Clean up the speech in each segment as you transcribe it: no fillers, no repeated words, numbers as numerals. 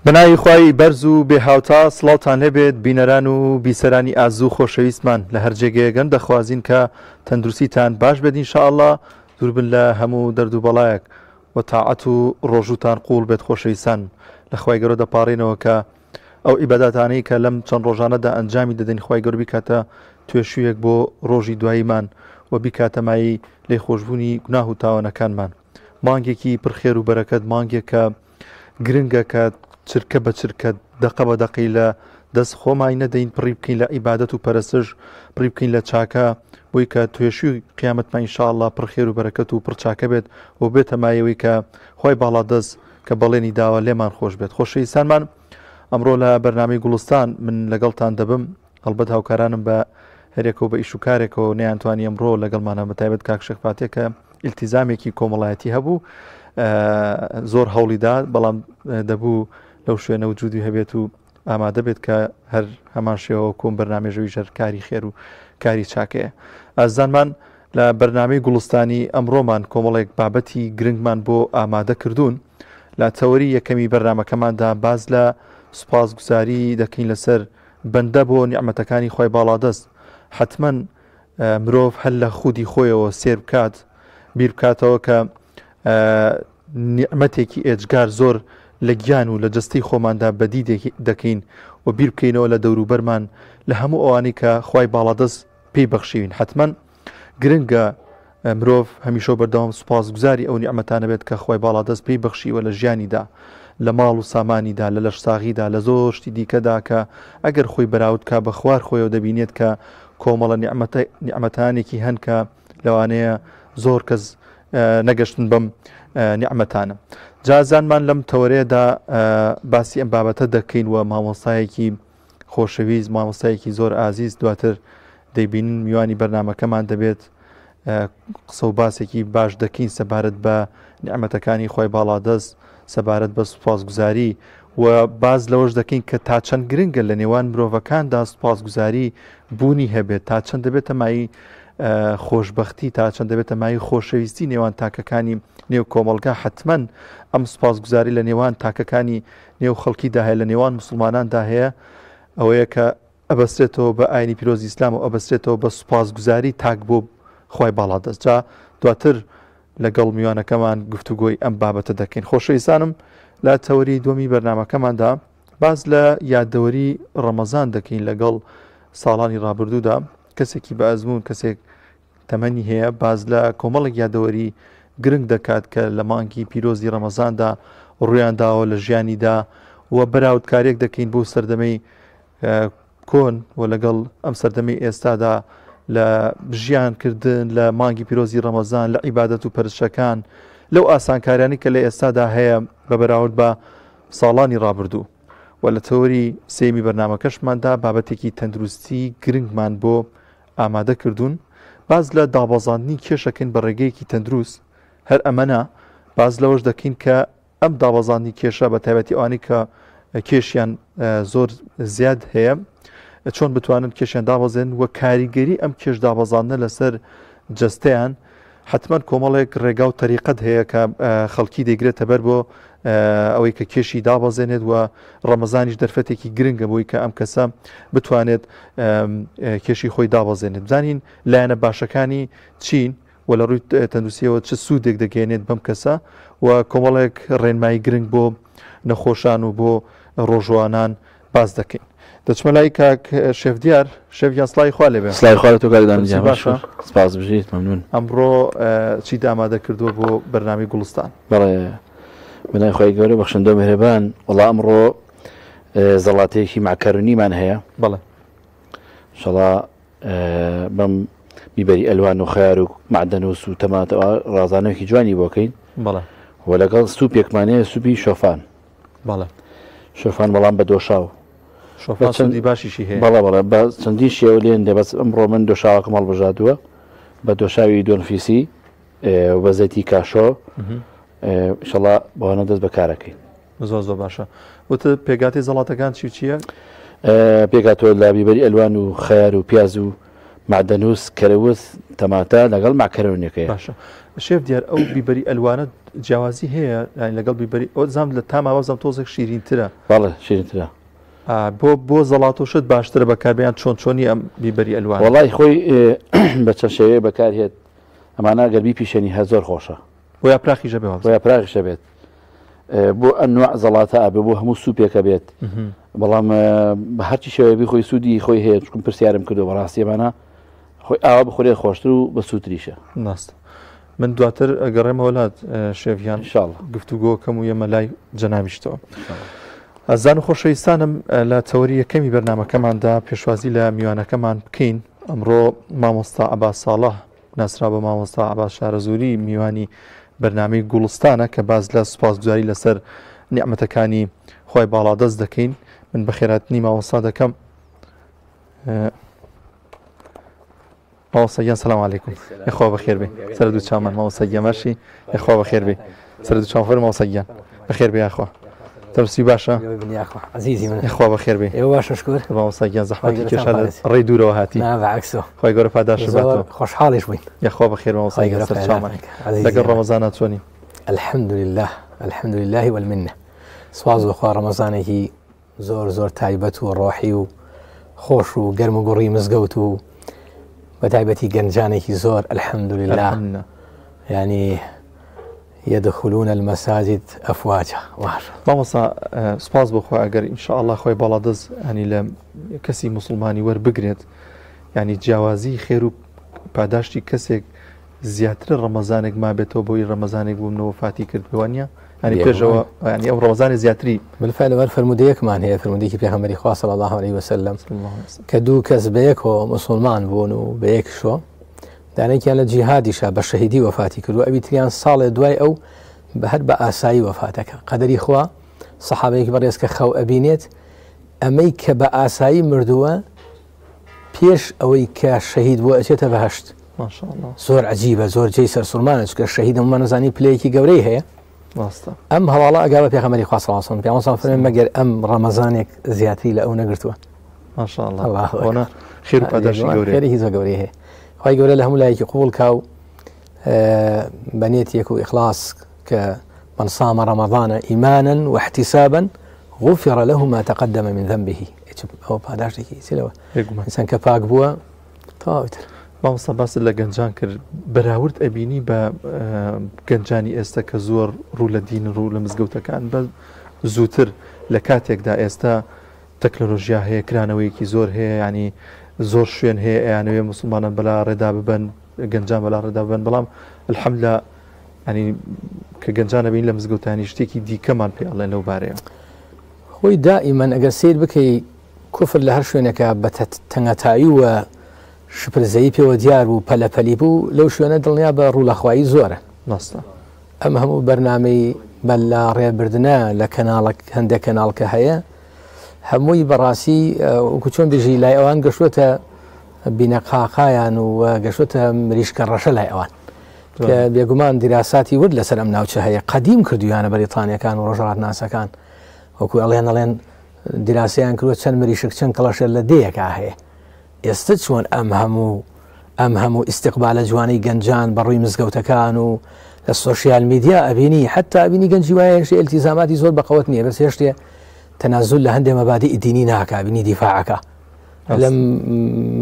بنای خوای بەرز و بێهاوتا سڵاوتان هەبێت بینەران و بیسەرانی ئازوو خۆشەویستمان لە هەر جێگەیەکەن دەخوازین کە تەندروستیتان باش بێت ئینشاءالله دوور بن لە هەموو دەرد و بەڵایەک و تاعەت و ڕۆژوتان قوڵ بێت خۆشەویستان لە خوای گەورە دەپاڕێنەوە کە ئەو ئیباداتانەی کە لەم چەند ڕۆژانەدا ئەنجامی دەدەین خوای گەورە بیکاتە توێشوویەک بۆ ڕۆژی دواییمان و بیکاتە مای لێخۆشبوونی گوناه و تاوانەکانمان. مانگێکی پرخێر و بەرەکەت مانگێک کە گرنگە کە چرکە بە چرکە دەقە بە دەقی لە دەست خۆمای نەدەین پڕی بکەین لە ئیبادەت و پەرستش پڕی بکەین لە چاکە بۆی کە توێشوی قیامەتمان ئینشاءالله پڕخێر و بەرەکەت و پڕچاکە بێت و بێتە مایەوەی کە خۆی باڵا دەست کە بەڵێنی داوە لێمان خۆش بێت. خۆشەویستانمان ئەمڕۆ لە بەرنامەی گوڵستان من لەگەڵتان دەبم هەڵبەت هاوکارانم بە هەرێک و بە ئیش و کارێکەوە نەیانتوانی ئەمڕۆ لەگەڵمانە بەتایبەت کاک شێخ فاتێکە ئیلتیزامێکی کۆمەڵایەتی هەبوو زۆر هەوڵیدا بەڵام دەبوو لەو شوێنە وجودی هەبێت و ئامادە بێت کە هەر هەمان شێوە کۆم بەرنامێژەوی ژەر کاری خێر و کاری چاکەیە. ئازانمان لە بەرنامەی گوڵستانی ئەمڕۆمان کۆمەڵێک بابەتی گرنگمان بۆ ئامادە کردوون لە تەوەری یەکەمی بەرنامەکەماندا باز لە سوپاسگوزاری دەکەین لەسەر بەندە بۆ نیعمەتەکانی خۆی باڵادەست. حتمەن مرۆڤ هەر لە خودی خۆیەوە سێر بکات بیر بکاتەوە کە نیعمەتێکی ئێجگار زۆر لە گیان و لە جستی خۆماندا بەدی دەکەین و بیر بکەینەوە لە دەوروبەرمان لە هەموو ئەوانەی کە خی باڵادەست پێی بەخشیوین. حتمەن گرنگە مرۆڤ هەمیشە بەردەوام سوپاسگوزاری ئەو نیعمەتانە بێت کە خی باڵادەست پێی بەخشیوە لە ژیانیدا لە ماڵ و سامانیدا لە لەش ساغیدا لە زۆر شتی دیکەدا کە ئەگەر خۆی بەراورد کا بە خوار خۆیەوە دەبینێت کە کۆمەڵە نیعمەتانێکی هەن کە لەوانەیە زۆر کەس نەگەشتن بەم نیعمەتانە. جازانمان لەم تەوەرەیەدا باسی ئەم بابەتە دەکەین و مامۆستایەکی خۆشەویست مامۆستایەکی زۆر ئازیز دواتر دەیبینن میوانی بەرنمەکەمان دەبێت قسە و باسێکی باش دەکەین سەبارەت بە نیعمەتەکانی خۆی باڵادەست سەبارەت بە سوپاسگوزاری و باز لەوەش دەکەین کە تا چەند گرنگە لە نێوان مرۆڤەکاندا سوپاسگوزاری بوونی هەبێت تا چەند دەبێتە مای خۆشببختی تا چەند دەبێتە مای خۆشەویستی نێوان تاکەکانی نێو کۆمەلگا حتمەن ئەم سوپاسگوزاری لە نێوان تاکەکانی نێو خەڵکیدا هەیە لە نێوان مسلماناندا هەیە ئەوەیە کە ئەبەستێتەوە بە ئاینی پیرۆزی ئیسلام و ئەبەستێتەوە بە سوپاسگوزاری تاک بۆ خۆی باڵادەست. جا دواتر لەگەڵ میوانەکەمان گفتوگۆی ئەم بابەتە دەکەین. خۆشەویستانم لە تەوەری دووەمی بەرنمەکەماندا باز لە یاددەوەری ڕەمەزان دەکەین لەگەڵ ساڵانی ڕابردوودا کەسێکی بە ئەزمون کەسێک تەمەنی هەیە باز لە کۆمەڵێک یاددەوەری گرنگ دەکات کە لە مانگی پیرۆزی ڕەمەزاندا ڕوویانداوە لە ژیانیدا و بەراوردکارێک دەکەین بۆ سەردەمەی کۆن و لەگەڵ ئەم سەردەمەی ئێستادا لە ژیانکردن لە مانگی پیرۆزی ڕەمەزان لە عیبادەت و پەرشەکان لەو ئاسانکاریانی کە لە ئێستادا هەیە بە بەراورد بە ساڵانی ڕابردوو و لە تەوەری سێمی بەرنمەکەشماندا بابەتێکی تەندروستی گرنگمان بۆ ئامادە کردوون باز لە دابەزاندنی کێشەکەین بە ڕێگەیەکی تەندروست هەر ئەمەە باز لەوەش دەکەین کە ئەم دابەزاندنی کێشە بە تایبەتی ئەوانی کە کێشیان زۆر زیاد هەیە چۆن بتوانن کێشیان دابەزێن و کاریگەری ئەم کێش دابەزاندنە لەسەر جستەیان حتمما کۆمەڵێک ڕێگا و تەریقەت هەیە کە خەڵکی دەیگرێتە بەر بۆ ئەوەی کە کێشی دابەزێنێت و ڕەمەزانیش دەرفەتێکی گرنگە بۆی کە ئەم کەسە بتوانێت کێشی خۆی دابەزێنێت. بزانین لایەنە باشەکانی چین و لە ڕووی تەندروستیەوە چه سوودێک دەگەێنێت بەم کەسە و کۆمەڵێک ڕێنمایی گرنگ بۆ نەخۆشان و بۆ ڕۆژوانان باز دەکەین. دەچمە لای کاک شێف دیار شێفیان سڵای خوا لێبێ. سڵای خوا لە تۆ کاردانی باشە سپاس بژیت مەمنون. ئەمڕۆ چی ئامادە کردووە بۆ بەرنامەی گوڵستان؟ بەڵێ بنای خۆی گەورە بەخشندە مهرەبان وەڵا ئەمڕۆ زەڵاتەیەکی معکەرونیمان هەیە بەڵێ ئینشەڵا بەم بیبەری ئەلوان و خەیار و معدەن و سوتەماتەوە ڕازانەوەکی جوانی بۆکەین بەڵێ و لەگەڵ سوپێکمانەیە سوپی شۆفان بەڵێ شۆفان بەڵام بە دۆشاو شۆفان چەندی باشیشی هەیە بەڵێ بەڵێ بە چەندی شێوە لێن دەبەست ئەمڕۆ من دۆشاوەکەم هەڵبژاردووە بە دۆشاوی دۆنفیسی و بە زەیتی کاشۆ ئینشەڵا بەوانە دەست بەکارەکەین. زۆر زۆر باشە. وتە پێگاتی زەڵاتەکان چی چییە؟ پێگاتۆ لا بیبەری ئەلوان و خەیار و پیاز و معدنوس کەرەوت تەماتە لەگەڵ ماکەرۆنیەکەی باشە شێف دیار ئەو بیبەری ئەلوانە جیاوازی هەیە لەگەڵ بیبەری ئەو زام لە تاماوەزم تۆزێک شیرینترە بەڵێ شیرینترە بۆ زەڵاتۆشت باشترە بەکاربیان چۆنی ئەم بیبەری ئەلوان وڵی خۆی بە چەند شێوەیە بەکارهێت ئەمانە گەربی پیشەنی هە زۆر خۆشە بۆ یا پراخیشە بێ بۆ یا پراخیشە بێت بۆ ئەنوع زەڵاتە ئابێ بۆ هەموو سوپێکە بێت بەڵام بە هەرچی شێوەیە خۆی سوودی خۆی هەیە چکم پرسیارم کردو بەڕاستیەمانە خۆی ئاوا بخورێت خۆشتر و بە سووتریشە ناست من دواتر ئەگەڕێمە وڵات شێڤیان ئینشاءڵڵا گفتوگۆکەم و ئێمە لای جەناویشتەوە ئازان و خۆشەویستانم لە تەوەری یەکەمی بەرنامەکەماندا پێشوازی لە میوانەکەمان بکەین ئەمڕۆ مامۆستا عەباس ساڵح ناسرا بە مامۆستا عەباس شارەزووری میوانی بەرنامەی گوڵستانە کە باز لە سوپاسگوزاری لەسەر نیعمەتەکانی خۆی باڵادەست دەکەین من بەخێراتنی مامۆستا دەکەم مامۆستاگیان سەلام عەلەیکوم یخوا بەخێر بێ سەر دوو چامان مامۆستاگیان باشی یخوا بەخێر بێ سەر دوو چاوەڕ مامۆستاگیان بەخێر بێ یاخوا تەرسی باشە عزیزی من یخوا بەخێر بێ ئێوە باشە شکر مامۆستاگیان زەحمەتی کێشا لە ڕێی دوورەوە هاتی بەعکسەوە خۆی گەورە پاداش باتەوە خۆشحاڵیش بووین یخوا بەخێر مامۆستاگیان سەر چامان لەگەڵ ڕەمەزانە چۆنی الحمد لله الحمد لله والمنة سواز بخوا ڕەمەزانێکی زۆر زۆر تایبەت و ڕۆحی و خۆش و گەرم و گوڕی مزگەوت و بە تایبەتی گەنجانێکی زۆر الحمد لله يعني يدخلون المساجد أفواجا مامۆستا سپاس بخوا ئەگەر ئینشاء الله خۆی باڵادەست ینی لە کەسی موسڵمانی وەربگرێت ینی جیاوازی خێر و پاداشتی کەسێک زیاتر ڕەمەزانێک ما بێتەوە بۆی ڕەمەزانێک بوومنەوە فاتی کرد بوانە ینی پێشەوە ینی ئەو ڕەمەزانی زیاتری بالفعل وەر فرمودەیەکمان هەیە فرمودێکی پێغەمبەری خوا صلی الله عليه وسلم کە دوو کەس بە یەکەوە مسلمان بوون و بە یەکشۆ دانێکیان لە جیهادیشا بە شەهیدی وەفاتی کرد و ئەوی تریان ساڵێ دوای ئەو بە هەر بە ئاسایی وەفاتەکە قەدەری خوا سەحابەیەکی بەڕێز کە خەو ئەبینێت ئەمەی کە بە ئاسایی مردووە پێش ئەوەی کە شەهید بووە ئەچێتە بەهەشت زۆر عجیبە زۆر جێی سەرسوورمانە چکە شەهید هەمومان نەزانی پلەیەکی گەورەی هەیە ئەم هەواڵە ئەگا بە پێغەمبەری خوا صلی الله علیه و سلم فەرمێ مەگەر ئەم ڕەمەزانێک زیاتری لە ئەو نەگرتووە ماشاءالله خێر و پاداشی خێرێکی زۆر گەورەی هەیە خی گەورە لە هەموو لایەکی قوبوڵ کاو بەنێتێک و ئیخلاص کە من صام رمضان إيمانا واحتسابا غفر له ما تقدم من ذنبه ئەو پاداشتێکی سلەوە ئینسان کە پاک بووە تەواوتر مامۆستا باس لە گەنجان کرد بەراورد ئەبینی بە گەنجانی ئێستا کە زۆر ڕوو لە دین ڕوو لە مزگەوتەکان بە زووتر لە کاتێکدا ئێستا تەکنۆلۆژیا هەیە کرانەوەیەکی زۆر هەیە ینی زۆر شوێن هەیە ئەیانەوێ مسلمانان بەلا ڕێدا ببن گەنجان بەلا ڕێدا ببن بەڵام الحەمدوللا ینی کە گەنجانە بین لە مزگەوتانی شتێکی دیکەمان پێڵێن لەو بارەیە خۆی دائیمەن ئەگەر سیر بکەی کوفر لە هەر شوێنەکە بە تەنگەتایی وە شپرزەیی پێوە دیار بوو پەلەپەلی بوو لەو شوێنە دڵنیا بە ڕوولەخوایی زۆرە ناستا ئەم هەموو بەرنامەی بەلا ڕێبردنە لە کەناڵک هەندێک کەناڵکە هەیە هەمووی بەڕاستی وەکو چۆن بژی لای ئەوان گەشتوتە بینە قاقایان و گەشتوتە مریشکە ڕەشە لای ئەوان کە بێگومان دیراساتی ورد لەسەر ئەم ناوچە هەیە قەدیم کردویانە بەریتانیەکان و ڕۆژهەڵات ناسەکان وەکو ئەڵێن دیراسیان کردوە چەند مریشک چەند کەڵەشێر لە دەیەکا هەیە ئێستا چۆن ئەم هەموو ئیستیقبالە جوانەی گەنجان بەڕووی مزگەوتەکان و لە سۆشیال میدیا ئەبینی حتا ئەبینی گەنجی وایە هێشتا ئیلتیزاماتی زۆر بەقەوت نییە بەس هێشتێ تەنازل لە هەندێک مەبادی دینی ناکا بینی دیفاعەکە لەم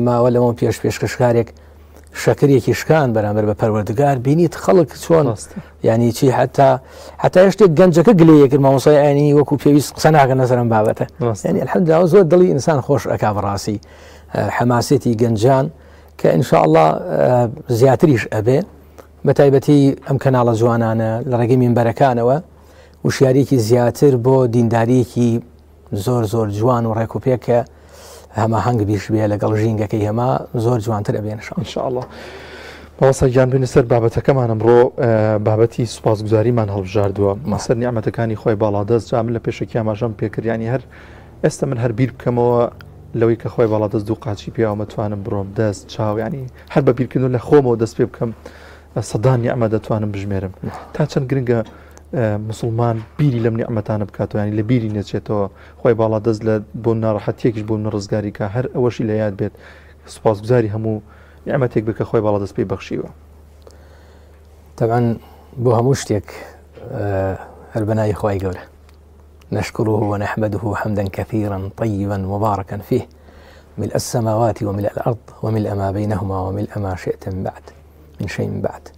ماوە لەمە پێش کشکارێک شەکرێکی شکان بەرامبەر بە پەروەردگار بینیت خەڵک چۆن ینی چی حتا هێشتێک گەنجەکە گلەیەکرد مامۆسای ئاینی وەکو پێویست قسە ناکە نەسەرم بابەتە ینی الحەمدوللا زۆر دڵی ئینسان خۆش ئەکا بەڕاستی حەماسێتی گەنجان کە ئینشاء الله زیاتریش ئەبێ بە تایبەتی ئەم کەناڵە جوانانە لە ڕێگەی مینبەرەکانەوە وشیارێکی زیاتر بۆ دینداریەکی زۆر زۆر جوان و ڕێکوپێکە هەماهەنگ بیش بێ لەگەڵ ژینگەکەی هەما زۆر جوانتر ئەبێن ئینشاء الله مامۆستا گیان بێنە سەر بابەتەکەمان ئەمڕۆ بابەتی سوپاسگوزاریمان هەڵبژاردووە مەسەر نیعمەتەکانی خۆی باڵادەست جا من لە پێشەکی ئاماژەم پێکردیانی هەر ئێستا من هەر بیر بکەمەوە لەوەی کە خۆی باڵادەست دوو قاچی پیاوە توانم بڕۆم دەست چاو ینی هەر بە بیرکردن لە خۆمەوە دەست پێ بکەم سەدان نیعمە دەتوانم بژمێرم تا چەند گرنگە مسلمان بیری لەم نیعمەتانە بکاتەوە ینی لە بیری نەچێتەوە خۆی باڵادەست لە بۆ ناڕەحەتیەکیش بۆ ڕزگاری کە هەر ئەوەشی لە یاد بێت سپاسگوزاری هەموو نیعمەتێک بکە خۆی باڵادەست پێی بەخشیوە. طبعا بۆ هەموو شتێک هەر بەناوی خوای گەورە نشكره ونحمده حمدا كثيرا طيبا مباركا فيه ملء السماوات وملء الأرض وملء ما بينهما وملء ما شئت من شيء من بعد.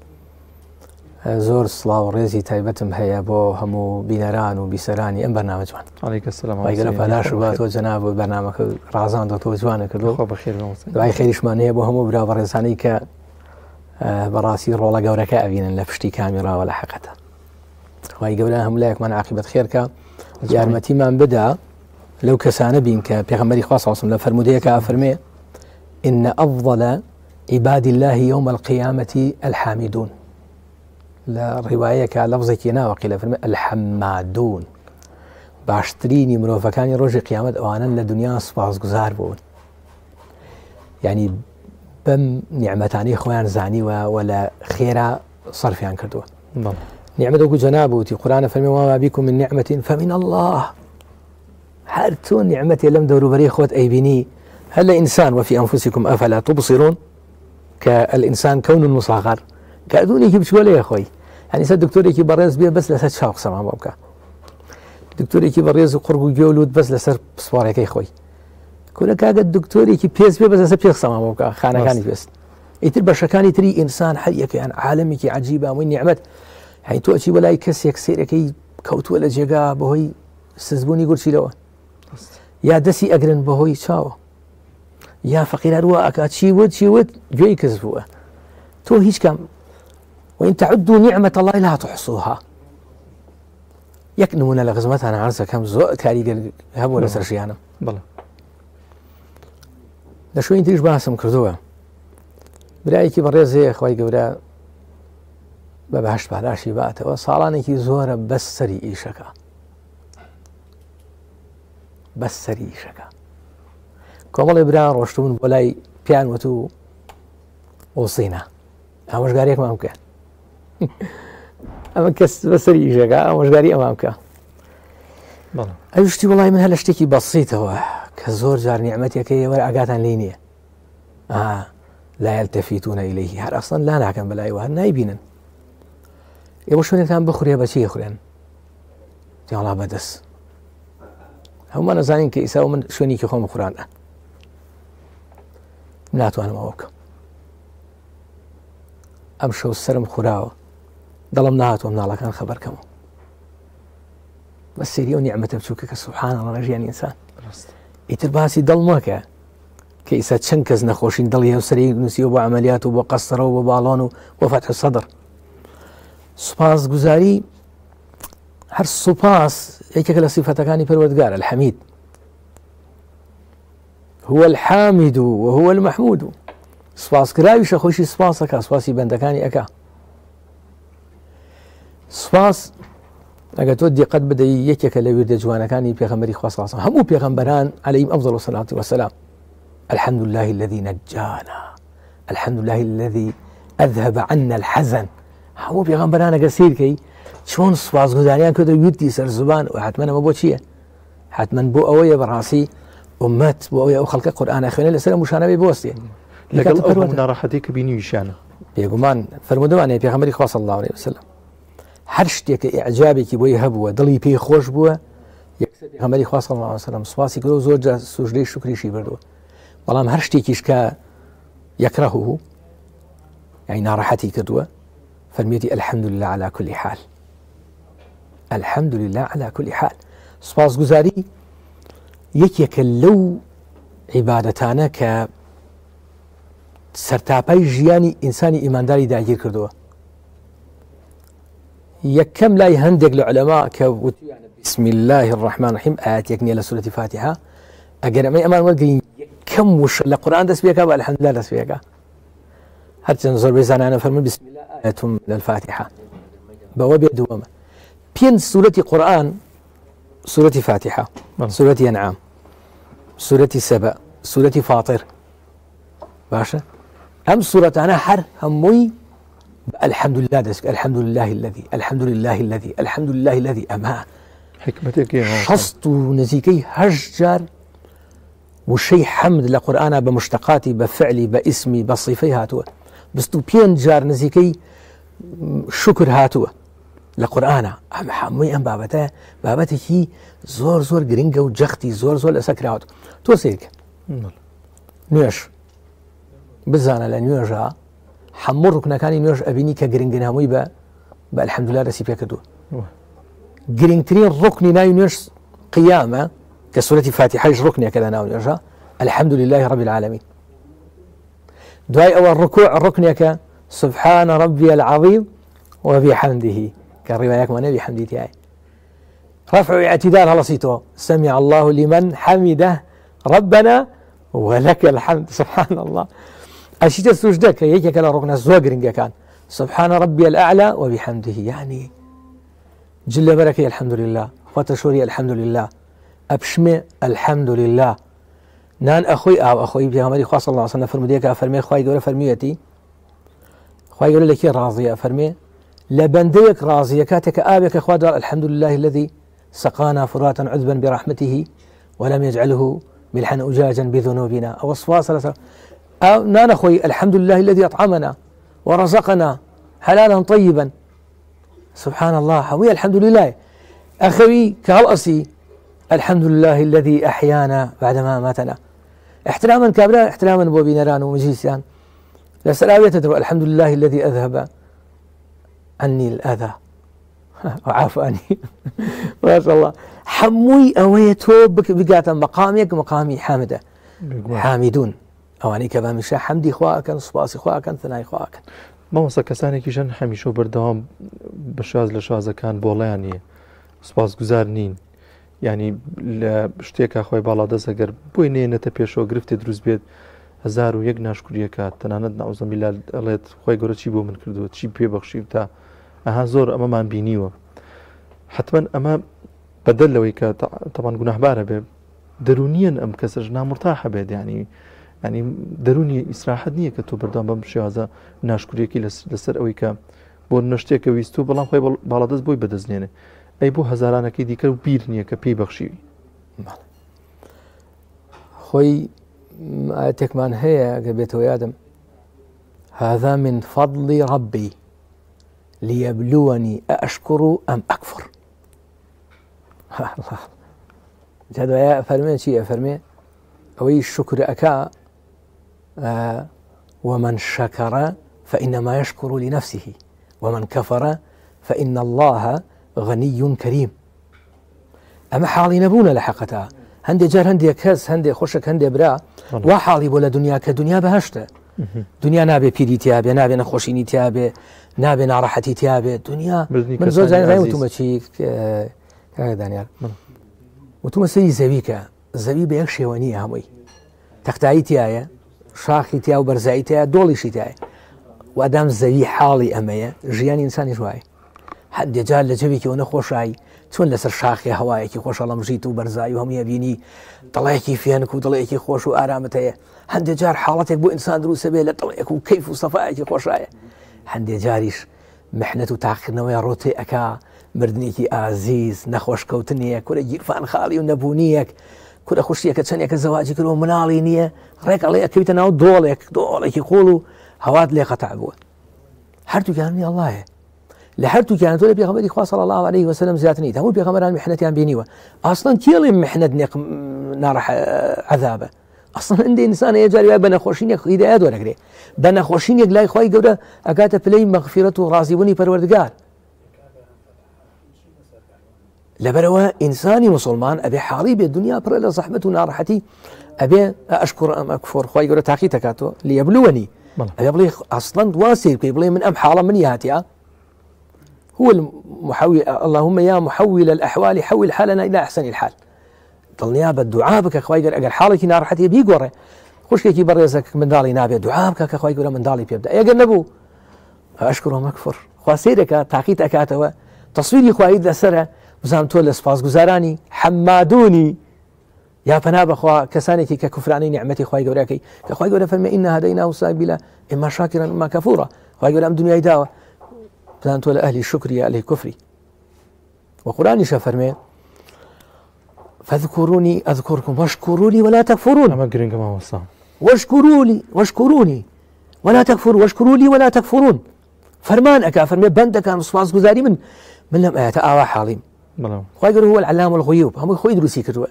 زۆر سڵاو و ڕێزی تایبەتم هەیە بۆ هەموو بینەران و بیسەرانی ئەم بەرنامەجوان. عەلەیکە سەلام. وایگەرە پاداش و تۆ جەناب و بەرنامەکە ڕازاندەوە جوانە کردو. خۆ بەخێر بێ. دوای خێریشمان هەیە بۆ هەموو برا بەڕێزانەی کە بەڕاستی ڕۆڵە گەورەکە ئەبینن لە پشتی کامیراوە لە حەقەتە. خوای گەورە هەموو لایەکمان عاقبەت خێرکە، یارمەتیمان بدا لەو کەسانە بین کە پێغەمبەری خوا صلی الله علیه و سلم لە فەرمودەیەکە ئەفەرمێ إن أفضل عباد الله يوم القيامة الحامدون. لا رواية لفظك ناوقي فرمي الحمادون. باشتريني مروفكاني روجي قيامة أوانا لدنيا سپاس گزار بون. يعني بم نعمتاني خوان زاني ولا خيرا صرفيان كردوا. نعمته جنابه في قرآن فرمي وما بكم من نعمة فمن الله. هرتون نعمتي لم دوروا بري خوت أي بني هل إنسان وفي أنفسكم أفلا تبصرون. كالإنسان كون مصغر كأدوني كيف شو يا أخوي. يعني سد دكتور يكي بريز بيه بس لسد شاق سما بابك. دكتور يكي بريز وقرب وجولود بس لسر بصوار يا أخوي. كل كاجد الدكتور يكي بيس بيه بس لسر بيس سما بابك خانة كاني بس. يتربى شكاني تري إنسان حي كان عالمك عجيبة وين نعمت. يعني توأتي ولا يكسي يكسر كي كوت ولا ججا بهوي سزبوني يقول شيلوا. يا دسي أجرن بهوي شاو. يا فقير أرواءك شي ود جوي كذبوه. تو هيش كم وإن تعدوا نعمة الله لا تحصوها. يكنمون لغزمتها أنا عرسة كم زوء كاري هبوا لسر شيانا. بلى. ده شو ينتج باسم كردوه. برأيك بريزي أخوي قبل ببهشت بهلاشي باته وصالاني كي زورة بس سري إيشكا. بس سري إيشكا. كمال إبراهيم روشتون بلاي بيان وتو وصينا. أمش قاريك ما ممكن. أما كس بس ريجك أمش قاري أمامك. بلى. أيشتي والله من هالاشتكي بسيطة هو كزور جار نعمتك هي ولا عقاتها لينية. لا يلتفتون إليه هل أصلا لا نعكم بلا أيوه نايبين. يا وش كان بخور يا بشي يخرين. يا الله بدس. هم أنا زانين كيساو من شوني كخوم القرآن. ناتو أنا موك. أمشوا السرم خراوة ظلم نهات ومن الله كان خبر كمو بس سيريو نعمة بشوكك سبحان الله رجعني إنسان يترباسي ظلمك كيسا تشنكز نخوشين ضليه وسري نسيو بعمليات وبقصر وبالون وفتح الصدر سباس گزاري هر سباس هيك صفة كاني پروردگار الحميد هو الحامد وهو المحمود سپاس کراویشە خۆشی سپاسەکە سپاسی بەندەکانی ئەکا سپاس ئەگە تۆ دیقەت بدەی یەکێکە لە وردە جوانەکانی پێغەمبەری خوا صلی الله علیه و سلم هەموو پێغەمبەران عەلەیهیم ئەفضل الصلاة والسلام الحمد لله الذي نجانا الحمد لله الذي أذهب عنا الحزن هەموو پێغەمبەران ئەگە سیرکەی چۆن سپاسگوزاریان کردە وردی سەر زوبان و حتمەن ئەمە بۆ چییە حتمەن بۆ ئەوەیە بەڕاستی ئومەت بۆ ئەوەیە ئەو خەڵکە قورئان ئەخوێنێ لەسەر موشانەوەی بۆستێ لەگەڵ ئەو ناڕەحەتی کە بینیویشانە بێگومان فەرمودەوانەیە پێغەمبەری خوا صلی الله علیه وسلم هەر شتێکە ئیعجابێکی بۆی هەبووە دڵی پێی خۆش بووە یەکسەر پێغەمبەری خوا صلی الله علیه وسلم سوپاسی کردو زۆر جار سوژدەی شوکریشی بردووە بەڵام هەر شتێکیش کە یەکرەهه یعنی ناڕەحەتی کردووە فەرمیێتی الحمد لله على كل حال الحمد لله على كل حال سپاسگوزاری یەکێکە لەو عیبادەتانە کە سەرتاپای ژیانی ئینسانی ئیمانداری داگیر کردووە یەکەم لای هەندێک لە عولەما کە بسم الله الرحمن الرحیم ئاەتێک نییە لە سورەتی فاتحە ئەگەر ئەمەی ئەمان وەرگین یەکەم وشە لە قورئان دەست پێکا بە الحەمد لله دەست پێکا هەرچەند زۆربەی زانانە فەرموون بسم الله آية للفاتحة بەوە بێ دووەمە پێنج سورەتی قورئان سورەتی فاتحة سورەتی ئەنعام سورەتی سەبە سورەتی فاطر باشە ئەم سورەتانە هەر هەمووی الحمد لله دەست الحمد لله الذي الحمد لله الذي الحمد لله الذي ئەمە حکمتێکی شەست و نزیکەی هەشت جار وشي حمد لقرآن بمشتقاتي بفعلي باسمي بصفي هاتوا بستو بين جار نزيكي شكر هاتوا لقرآن أم حمي أم بابته زور زور جرينجا وجختي زور لسكر هاتوا توسيك نيوش بزانا لنيوجا حمرك نكاني نيوش أبيني كجرينجنا موي الحمد لله رسيبيا كدو جرينترين ركني ناي نيوش قيامة كسورة فاتحة ركني كذا ناو نيوجا الحمد لله رب العالمين دعاء أول ركوع الركن سبحان ربي العظيم وبحمده كالرواية كمان بحمده تاعي رفع اعتدال هلا صيته سمع الله لمن حمده ربنا ولك الحمد سبحان الله أشيت السجدة هيك كلا ركن الزوجرنجا كان سبحان ربي الأعلى وبحمده يعني جل بركة الحمد لله وتشوري الحمد لله أبشمي الحمد لله نان أخوي بيغمري خاص الله صلى فرموديك أفرمي خواهي قولة فرميتي خواهي قولة لكي راضية أفرمي لبنديك راضية كاتك آبك أخوة دار الحمد لله الذي سقانا فراتا عذبا برحمته ولم يجعله ملحا أجاجا بذنوبنا أو الصفاصل نان أخوي الحمد لله الذي أطعمنا ورزقنا حلالا طيبا سبحان الله حوي الحمد لله أخوي كالأصي الحمد لله الذي أحيانا بعدما ماتنا احتراما كابلا احتراما بوبينران ومجلسان لسلاوية تدرو الحمد لله الذي أذهب عني الأذى وعافاني ما شاء الله حموي أويتو بقاتا مقامك مقامي حامدة حامدون أواني كذا مشا حمدي خواكن صباصي خواكن ثناي خواكن ما وصل كسانێکی ژەن هەمیشە بەردەوام بە شاز لە شازەکان بۆڵیان نییە سوپاسگوزار نین ینی لە شتێکە خۆی باڵادەست ئەگەر بۆی نێنێتە پێشەوە گرفتی دروست بێت 1001 ناشکریەکە تەنانەت ناوزەمیلا ئەڵێت خۆی گەورە چی بۆ من کردووە چی پێبەخشی تا ئەها زۆر ئەمەمان بینیوە حتمما ئەمە بەدەل لەوەی کە تەمان گوناهبارە بێ دەرونیەن ئەم کەسەش نامرتاحە بێت ینی دەرونی ئیسراحەت نییە کە تۆ بەردەوام بەم شێوازە ناشکریەکی لەسەر ئەوەی کە بۆ نەشتێکە ویست و بەڵام خۆی باڵادەست بۆی بەدەستێنێ ئەی بۆ هەزارانەکەی دیکە و بیر نییە کە پێی بەخشیوی خۆی ئاەتێکمان هەیە گە بێتەوە یادم هذا من فضل ربي ليبلوني أأشكر أم أكفر الله جادوا يا فرمي شيء فرمي أوي الشكر أكا ومن شكر فإنما يشكر لنفسه ومن كفر فإن الله غني كريم أما حالي نبونا لحقتها هندي جار هندي كاس هندي خوشك هندي برا وحالي بولا دنيا كدنيا بهشته دنيا نابي بيري تيابي نابي نخوشيني تيابي نابي ناراحتي تيابي دنيا من زوج زي وتوما شي دانيال وتوما سي زبيكا زبيب يكشي وني همي تختاي تيايا شاخي تيا وبرزاي تيا دولي شي تيا وادام زبي حالي اميا جيان انساني شوي حد جال لجبيكي ونخوشاي تون لسر شاخي هوايكي خوش الله مجيت وبرزاي وهم يبيني طلعكي فينك وطلعكي خوش وآرامتها هند جار حالتك بو انسان دروس بيه لطلعك وكيف وصفائك خوش رايه هند جاريش محنة وتاخرنا ويا روتي اكا مردنيكي عزيز نخوش كوتنيك كل جيرفان خالي ونبونيك كل خوشيك تسنيك زواجك ومنالي نيه ريك عليك كيف تناو دولك يقولوا هواد لي قطع بو حرتو كان الله لحرتو كانت ولا بيغمري خوا صلى الله عليه وسلم زياتني تمو بيغمران محنتيان بينيوا اصلا كيلي محنت نار عذابه اصلا عندي انسان يجري بنا خوشينك هدايات ولا كده بنا خوشينك لا خوي قوله اكاته بلاي مغفرته راضيوني پروردگار لبروا انساني مسلمان ابي حالي بالدنيا بر لصحبته نارحتي ابي اشكر ام اكفر خوي قوله تاقيتكاتو ليبلوني ابي بلي اصلا واسير بلي من ام حاله من ياتي هو المحول اللهم يا محول الأحوال حول حالنا إلى أحسن الحال ضلني بالدعاء بك أخوي قال حالك نار حتى بيقرأ خوش كي برزك من دالي نابي دعاء بك أخوي قال من دالي بيبدأ يا جنبو أشكر ومكفر خواسيرك تعقيد أكاتوا تصويري خويد لسرة وزام تول اسفاس جزاراني حمادوني يا فناب أخوا كسانك ككفراني نعمتي خوي قولك كخوي قول فما إن هديناه سبيلا إما شاكرا إما كفورا خوي قول أم دنيا داوة فلانت ولا أهل الشكر يا أهل الكفر وقرآن شفرمي فاذكروني أذكركم واشكروا لي ولا تكفرون. أما قرنك ما وصى واشكروني ولا تكفروا واشكروا لي ولا تكفرون. فرمان أكا فرمي بند كان سواس گزاري من لم آيات آوا حاليم. خواهي هو العلام الغيوب هم خوي دروسي كدوا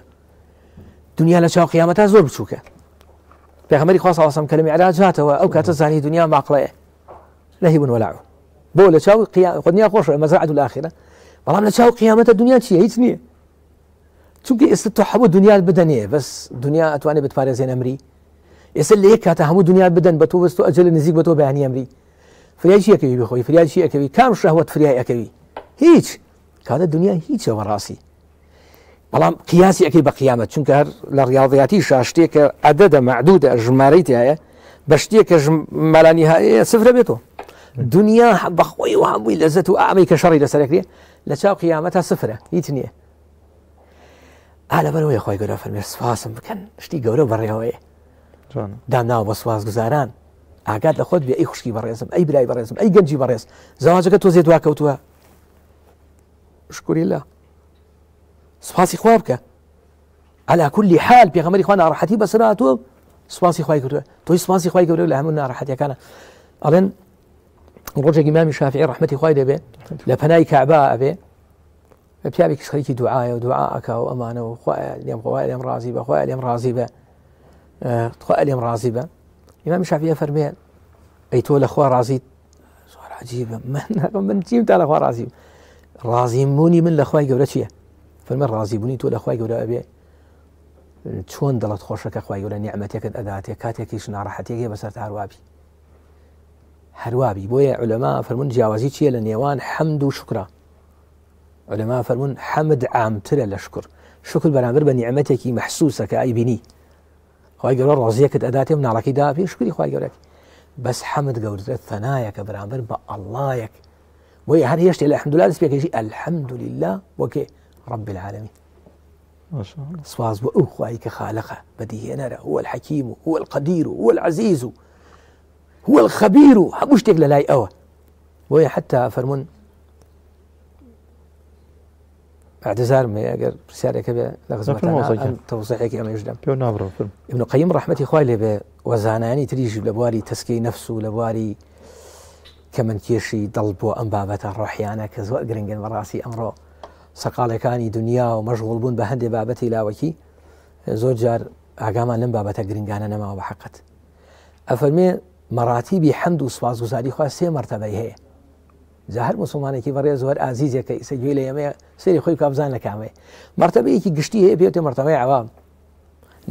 دنيا لشاو قيامتها زور بشوكة بيغمري خاصة وصم كلمة علاجاته أو كاتزاني دنيا معقلة لهيب ولعو بو لشاو قدنيا خوش مزرعة الآخرة والله لشاو قيامتها الدنيا شيء هيت نية چونك استتحبوا الدنيا البدنية بس دنيا أتواني بتفارزين أمري يسأل هيك هتهموا دنيا البدن بتو بس أجل نزيق بتو بعني أمري فريال شيء كبي بخوي فريال شيء كبي كام شهوة فريال كبي هيك كهذا الدنيا هيك وراسي بەڵام قیاسی ئەەکەی بە قیامەت چونکە هەر لە ڕاضیاتی شتێکە عەدەدە معدودە ژمارەیتی هەیە بە شتێکە مەلانی هەیە سفرە بێتەوە دنیا بەخۆی و هەمووی لەزەت و ئامەی کە شەڕی لەسەرەکرێ لە چاو قیامەتە سفرە هیچ نییە لەبەرەوەی خۆی گەورە فەرمێ سوپاسم بکەن شتی گەورە بەڕێوەیە دامناوە بە سوپاسگوزاران ئاگات لە خۆت بێ ئەی خوشکی بەڕێزم ئەی برای بەڕێزم ئەی گەنجی بەڕێز زەواجەکە تۆ زێ دواکەوتووە شکوری لە سپاسی خوا بکە على كل حال پێغەمبەری خوا ناڕەحەتی بەسەر هاتووە سپاسی خوای کردووە تۆی سپاسی خوای گەورە لە هەموو ناڕەحەتیەکانە ئەڵێن ڕۆژێک ئیمامی شافعی ڕەحمەتی خوای دەبێ لە پەنای کەعبە ئەبێ پیاوێکی خەریکی دوعایە و دوعا ئەکا و ئەمانە و خوای لێم ڕازی بە خوای لێم ڕازی بە خوای لێم ڕازی بە ئیمامی شافعی فەرمێ ئەی تۆ لە خوا ڕازیت زۆر عەجیبە من چیم تا لە خوا ڕازیم ڕازیبوونی من لە خوای گەورە چییە فەرمێ ڕازیبوونی تۆ لە خوای گەورە ئەبێ چۆن دڵت خۆشەکە خوای گەورە نیعمەتێکت ئەداتێ کاتێکیش ناڕەحەتێکی بەسەر هەروابی بۆیە عولەما فەرمون جیاوازی چییە لە نێوان حەمد و شوکرە عولەما فەرمون حەمد عامترە لە شکر بەرامبەر بە نیعمەتێکی مەحسوسە کە ئەیبینی خوای گەورە ڕازیەکت ئەداتێ و ناڵەکەی داپێ شکری خوای گەورەی بەس حەمد گەورەترە ثەنایەکە بەرامبەر بە ئەڵڵایەک بۆیە هەر هێشتێ لە الحەمدولله دەست پێکەشی الحەمدولله وەکێ رب العالمين ما شاء الله سواز وأخوائك خالقه بديه نرى هو الحكيم هو القدير هو العزيز هو الخبير حبوشتك للاي أوى وهي حتى فرمون اعتذار ما يقدر رسالة لغزمتنا توصيحك أما يجدم ابن القيم رحمة إخوائي به وزاناني تريج لبواري تسكي نفسه لبواري كمن كيشي ضلب وأنبابته الرحيانة كزوء قرنقن مراسي أمره سەقاڵەکانی دنیا و مەشغوڵ بوون بە هەندێک بابەتی لاوەکی زۆر جار ئاگامان لەم بابەتە گرنگانە نەماوە بە حەقت ئەفەرمێ مەراتیبی حەمد و سوپاسگوزاری خوا سێ مەرتەبەی هەیە جا هەر موسڵمانێکی بەڕێز زۆر ئازیزێکە ئیسەگوێی لە ئێمەیە سێری خۆی کابزان لە کامەیە مەرتەبەیەکی گشتی هەیە پێوتێ مەرتەبەی عەوام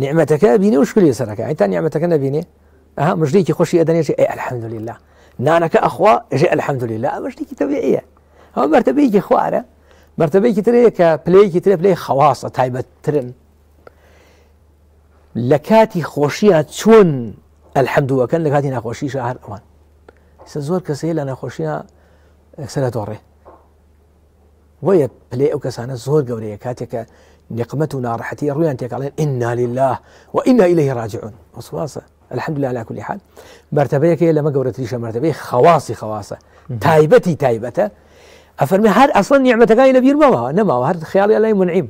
نیعمەتەکە بینێ و شکری سەرەکە ئەیتا نیعمەتەکە نەبینێ مژدەیەکی خۆشی ئەدەنێژێ ئەی الحەمدولله نانەکە ئەخوا ئەژێ الحەمدولله ئەمە شتێکی تەبیعیە ئەمە مەرتەبەیەکی خوارە مرتبەیەکی ترەیە کە پلەیەکی ترە پلەی خەواسە تایبەتترن لە کاتی خۆشیە چۆن ئەلحەمدوەکەن لە کاتی ناخۆشیشە هەر ئەوان زۆر کەسەیە لە نەخۆشیە ئەکسەرە دۆڕێ وەیە پلەی ئەو کەسانە زۆر گەورەیە کاتێکە نقمەت و ناڕەحەتی ڕویان تێکەڵێن ئینا لله وئینا ئیلەیه ڕاجعون وەسواسە الحەمدولله على كل حال مرتبەیەکەیە لەمە گەورەتریشە مرتبەی خەواسە تایبەتە أفرمي هر أصلا نعمة كاين بير نما هر خيالي الله منعم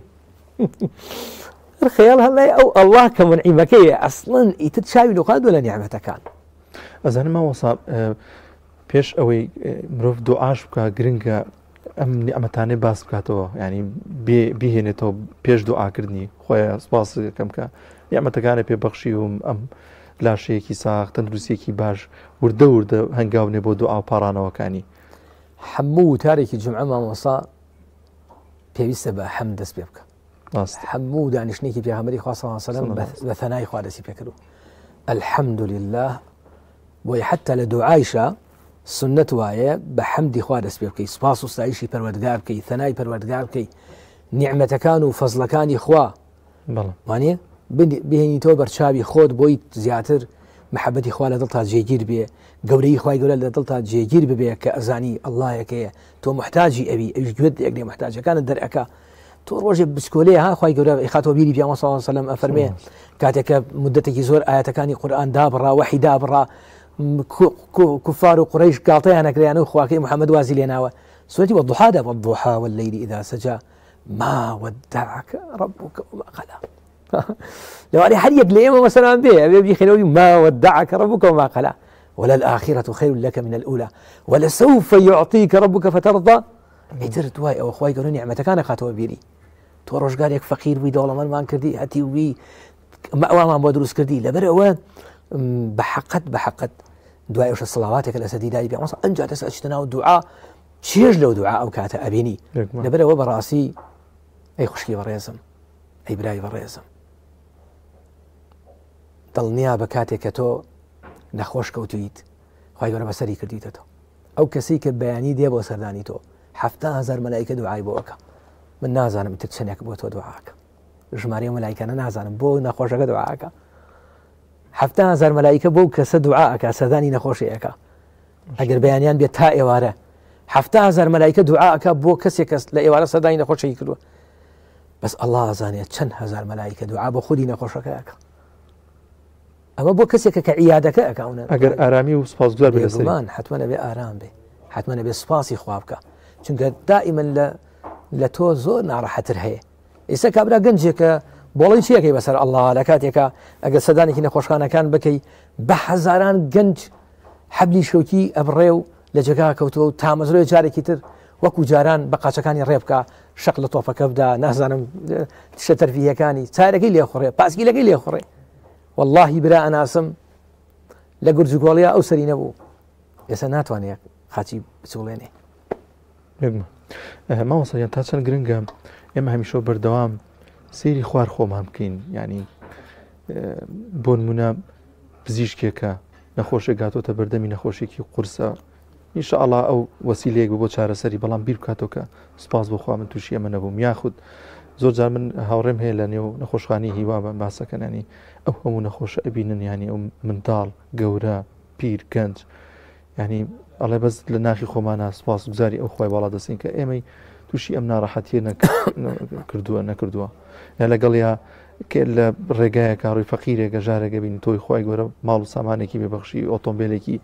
الخيال هلا أو الله كمنعم كي أصلا يتشاوي لقاد ولا نعمة كان أزهر ما وصل بيش أوي مروف دعاش بكا جرينجا أم نعمتاني باس بكاتو يعني بيهنتو بيش دعاء كردني خويا سباس كم كا نعمة كان بيبخشيهم أم لا شيء كي ساخ تندرسي كي باش ورده هنجاوني بو دعاء بارانا وكاني حمو تاريخ الجمعة ما وصى بيست بقى حمد دس بيبكى حمو دانشنيكي في عمري خاصة صلى الله عليه وسلم بثناي خوادسي بيكلو الحمد لله وحتى لدعايشة سنة واية بحمد خوادس بيبكي سباس وستعيشي پروردگار بكي ثناي پروردگار بكي نعمة كانوا فضل كان إخوا مانية بهني توبر شابي خود بويت زياتر محبتي خوالة دلتها جيجير بيه قولي خوالي قولي دلتها جيجير بيه كأزاني الله يكيه تو محتاجي أبي جود أقدر محتاجة كانت درعكا تو روجه بسكوليه ها خوالي قولي إخاتو بيلي بيا صلى الله عليه وسلم أفرميه كاتك مدتك زور آيات كاني قرآن دابرا وحي دابرا كفار قريش قاطعنا كريانو خواكي محمد وازي ليناوه سورتي والضحى والضحى والليل إذا سجى ما ودعك ربك وما قلى. لو أنا حريق ليما مثلا به خلوي ما ودعك ربك وما قلى وللآخرة خير لك من الأولى ولسوف يعطيك ربك فترضى. ئیتر دوای ئەوە خۆی گەورە نیعمەتەکانە خاتەوە بیری تۆ ڕۆژگارێک فەقیر بووی دەوڵەمەندمان کردی هەتی وی مەوامان بۆ دروست کردی لەبەر ئەوە بەحەقەت دوای ئەوشە سڵاواتێکە لە سەدی دای پێغەمبەر ئەنجا دەست ئەچتە ناو دوعا چێژ لەو دوعا ئەو کاتە ئەبینی لەبەر ئەوە بەڕاستی ئەی خوشکی بەڕێزم ئەی برای بەڕێزم دڵنیا بە کاتێک کە تۆ نەخۆش کەوتویت خی گەورە بەسەری کردیتەوە ئەو کەسی کە بەیانی دێ بۆ سەردانی تۆ 7,000 مەلایکە دوعای بۆکە من نازانم تر چەندێک بۆ تۆ دوعاکە ژمارە مەلایکانە نازانم بۆ نەخۆشەکە دوعاکە 7,000 مەلایکە بۆ کەسە دوعاکە سەردانی نەخۆشیەکە ئەگەر بەیانیان بێت تا ئێوارە 7,000 مەلایکە دوعاکە بۆ کەسێک کەس لە ئێوارە سەردانی نەخۆشی کردووە بەس ئەڵڵا ئازانێت چەند هەزار مەلایکە دوعا بۆ خودی نەخۆشەکەیەکە ئەمە بۆ کەسێکە کە عیادەکە ئەکاونە ئەگەر ئارامی و سپاسگوزار بێت حتممە نەبێ ئارام بێ حتممە نەبێ سپاسی خوا بکە چونکە دائیمەن لە تۆ زۆر ناڕەحەتر هەیە ئێستا کابرا گەنجێکە بۆڵی چیەکەی بەسەر ئەڵڵا لە کاتێکە ئەگەر سەردانێکی نەخۆشخانەکان بکەی بە حەزاران گەنج حەبلی شەوکی ئەبڕێ و لە جێگا کەوتووە و تامەزرۆی جارێکی تر وەکو جاران بە قاچەکانی ڕێبکە شەق لە تۆفەکە بدا نازانم تشە تەرفیهەکانی چارەکەی لێخوڕێ پاسگیلەکەی لێخوڕێ واللهی برا ئەناسم لە گورجگۆڵیا ئەو سەری نەبوو ئێستا ناتوانێت خاچی بچوڵێنێ مامۆستایان تا چەند گرنگە ئێمە هەمیشە بەردەوام سێری خوار خۆمان بکەین ینی بۆ نمونە پزیشکێکە نەخۆشی گاتۆتە بەردەمی نەخۆشیێکی قورسە ئینشاءڵڵا ئەو وەسیلەیەک بۆ چارەسەری بەڵام بیر بکاتەوە کە سوپاس بۆخوا من تووشی ئەمە نەبووم یاخود زۆر جار من هاوڕێم هەیە لە نێو نەخۆشخانی هیوا بە باسەکەنانی ئەو هەموو نەخۆشە ئەبینن ینی ئەو منداڵ گەورە پیر گەنج ینی ئەڵێ بەس لە ناخی خۆمانە سپاس گوزاری ئەو خۆی باڵا دەستین کە ئێمەی تووشی ئەم ناڕەحەتیە نەکردووە یا لەگەڵ یا لە ڕێگایەکە ڕووی فەقیرێکە ژارێکە بین تۆی خۆی گەورە ماڵ و سامانێکی بێبەخشی ئۆتۆمبیلێکی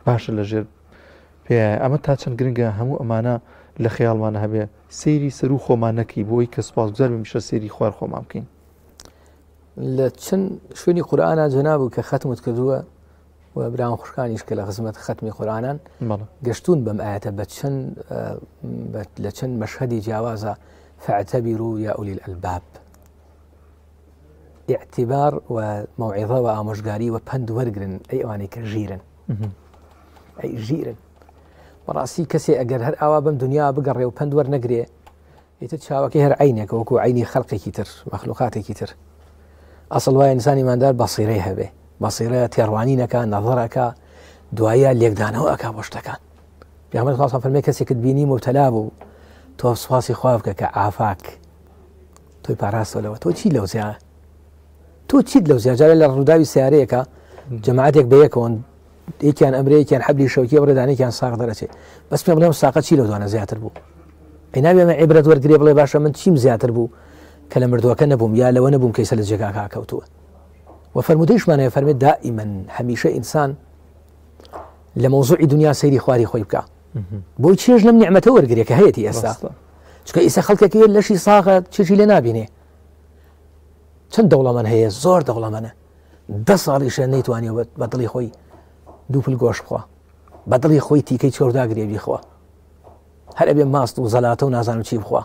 باشە لە ژێر پێ ئەمە تا چەند گرنگە هەموو ئەمانە لە خەیاڵمانە هەبێ سەیری سەر و خۆمانەکەی بۆی کە سپاس گوزار بمیشە سێری خوار خۆمان بکەین لە چەند شوێنی قورئانە جەنابوو کە ختمت کردووە و براون خوشکانیش کە لە خزمەت ختمی قورئانان گەشتون بەم ئاەتە لە چەند مەشهەدی جیاوازە فاعتبروا يا أولي الألباب اعتبار وموعظة وآموشگاری و پند وەرگرن ئەی ئەوانەی کە ژیرن ئەی ژیرن بەڕاستی کەسێ ئەگەر هەر ئاوا بەم دنیا بگەڕێ و پند وەرنەگرێ ئیتر چاوەکەی هەر عینێکە وەکو عینی خەڵقێکی تر مەخلوقاتێکی تر ئەسڵ وایە ئینسانی ماندار بەسیرەی هەبێ بەسیرە تێڕوانی نەکە نەظەرەکە دوایە لێکدانەوە ئەکا بۆ شتەکان پێغەمبەر خوا فەرمێ کەسێکت بینی مبتەلا بوو تۆ سوپاسی خوا بکە کە ئافاک تۆی پاراستەوە تۆ چی لەو زیایە تۆ چیت لەو زیاد جارە لە ڕووداوی سیارەیەکە جەماعەتێک بەیەکەوە یەکیان ئەمرەیەکیان حەبلی شەوکی بڕێدانێکیان ساق دەرەچێت بەس پێم بڵێم ساقە چی لەو دوانە زیاتر بوو ئەی نابێ ئەمە عیبرەت وەرگرێ بڵێ باشە من چیم زیاتر بوو کە لە مردووەکە نەبووم یا لەوە نەبووم کەیسە لە جێگاکە کەوتووە و فەرمودەیشمانەیە فەرمێت دائیمەن هەمیشە ئینسان لە مەوزوعی دنیا سەیری خواری خۆی بکە بۆی چێژ لەم نیعمەتە وەرگرێ کە هەیەی ئێستا چکە ئێستا خەڵکێکی لەشی ساغە چێژی لێ نابینێ چەند دەوڵەمەند هەیە زۆر دەوڵەمەنە 10 ساڵیشە نەیتوانێ بە دڵی خۆی دوو پل گۆشت بخوا بە دڵی خۆی تیکەی چۆرداگرێ بیخوا هەر ئەبێ ماست و زەلاتە و نازانم چی بخوا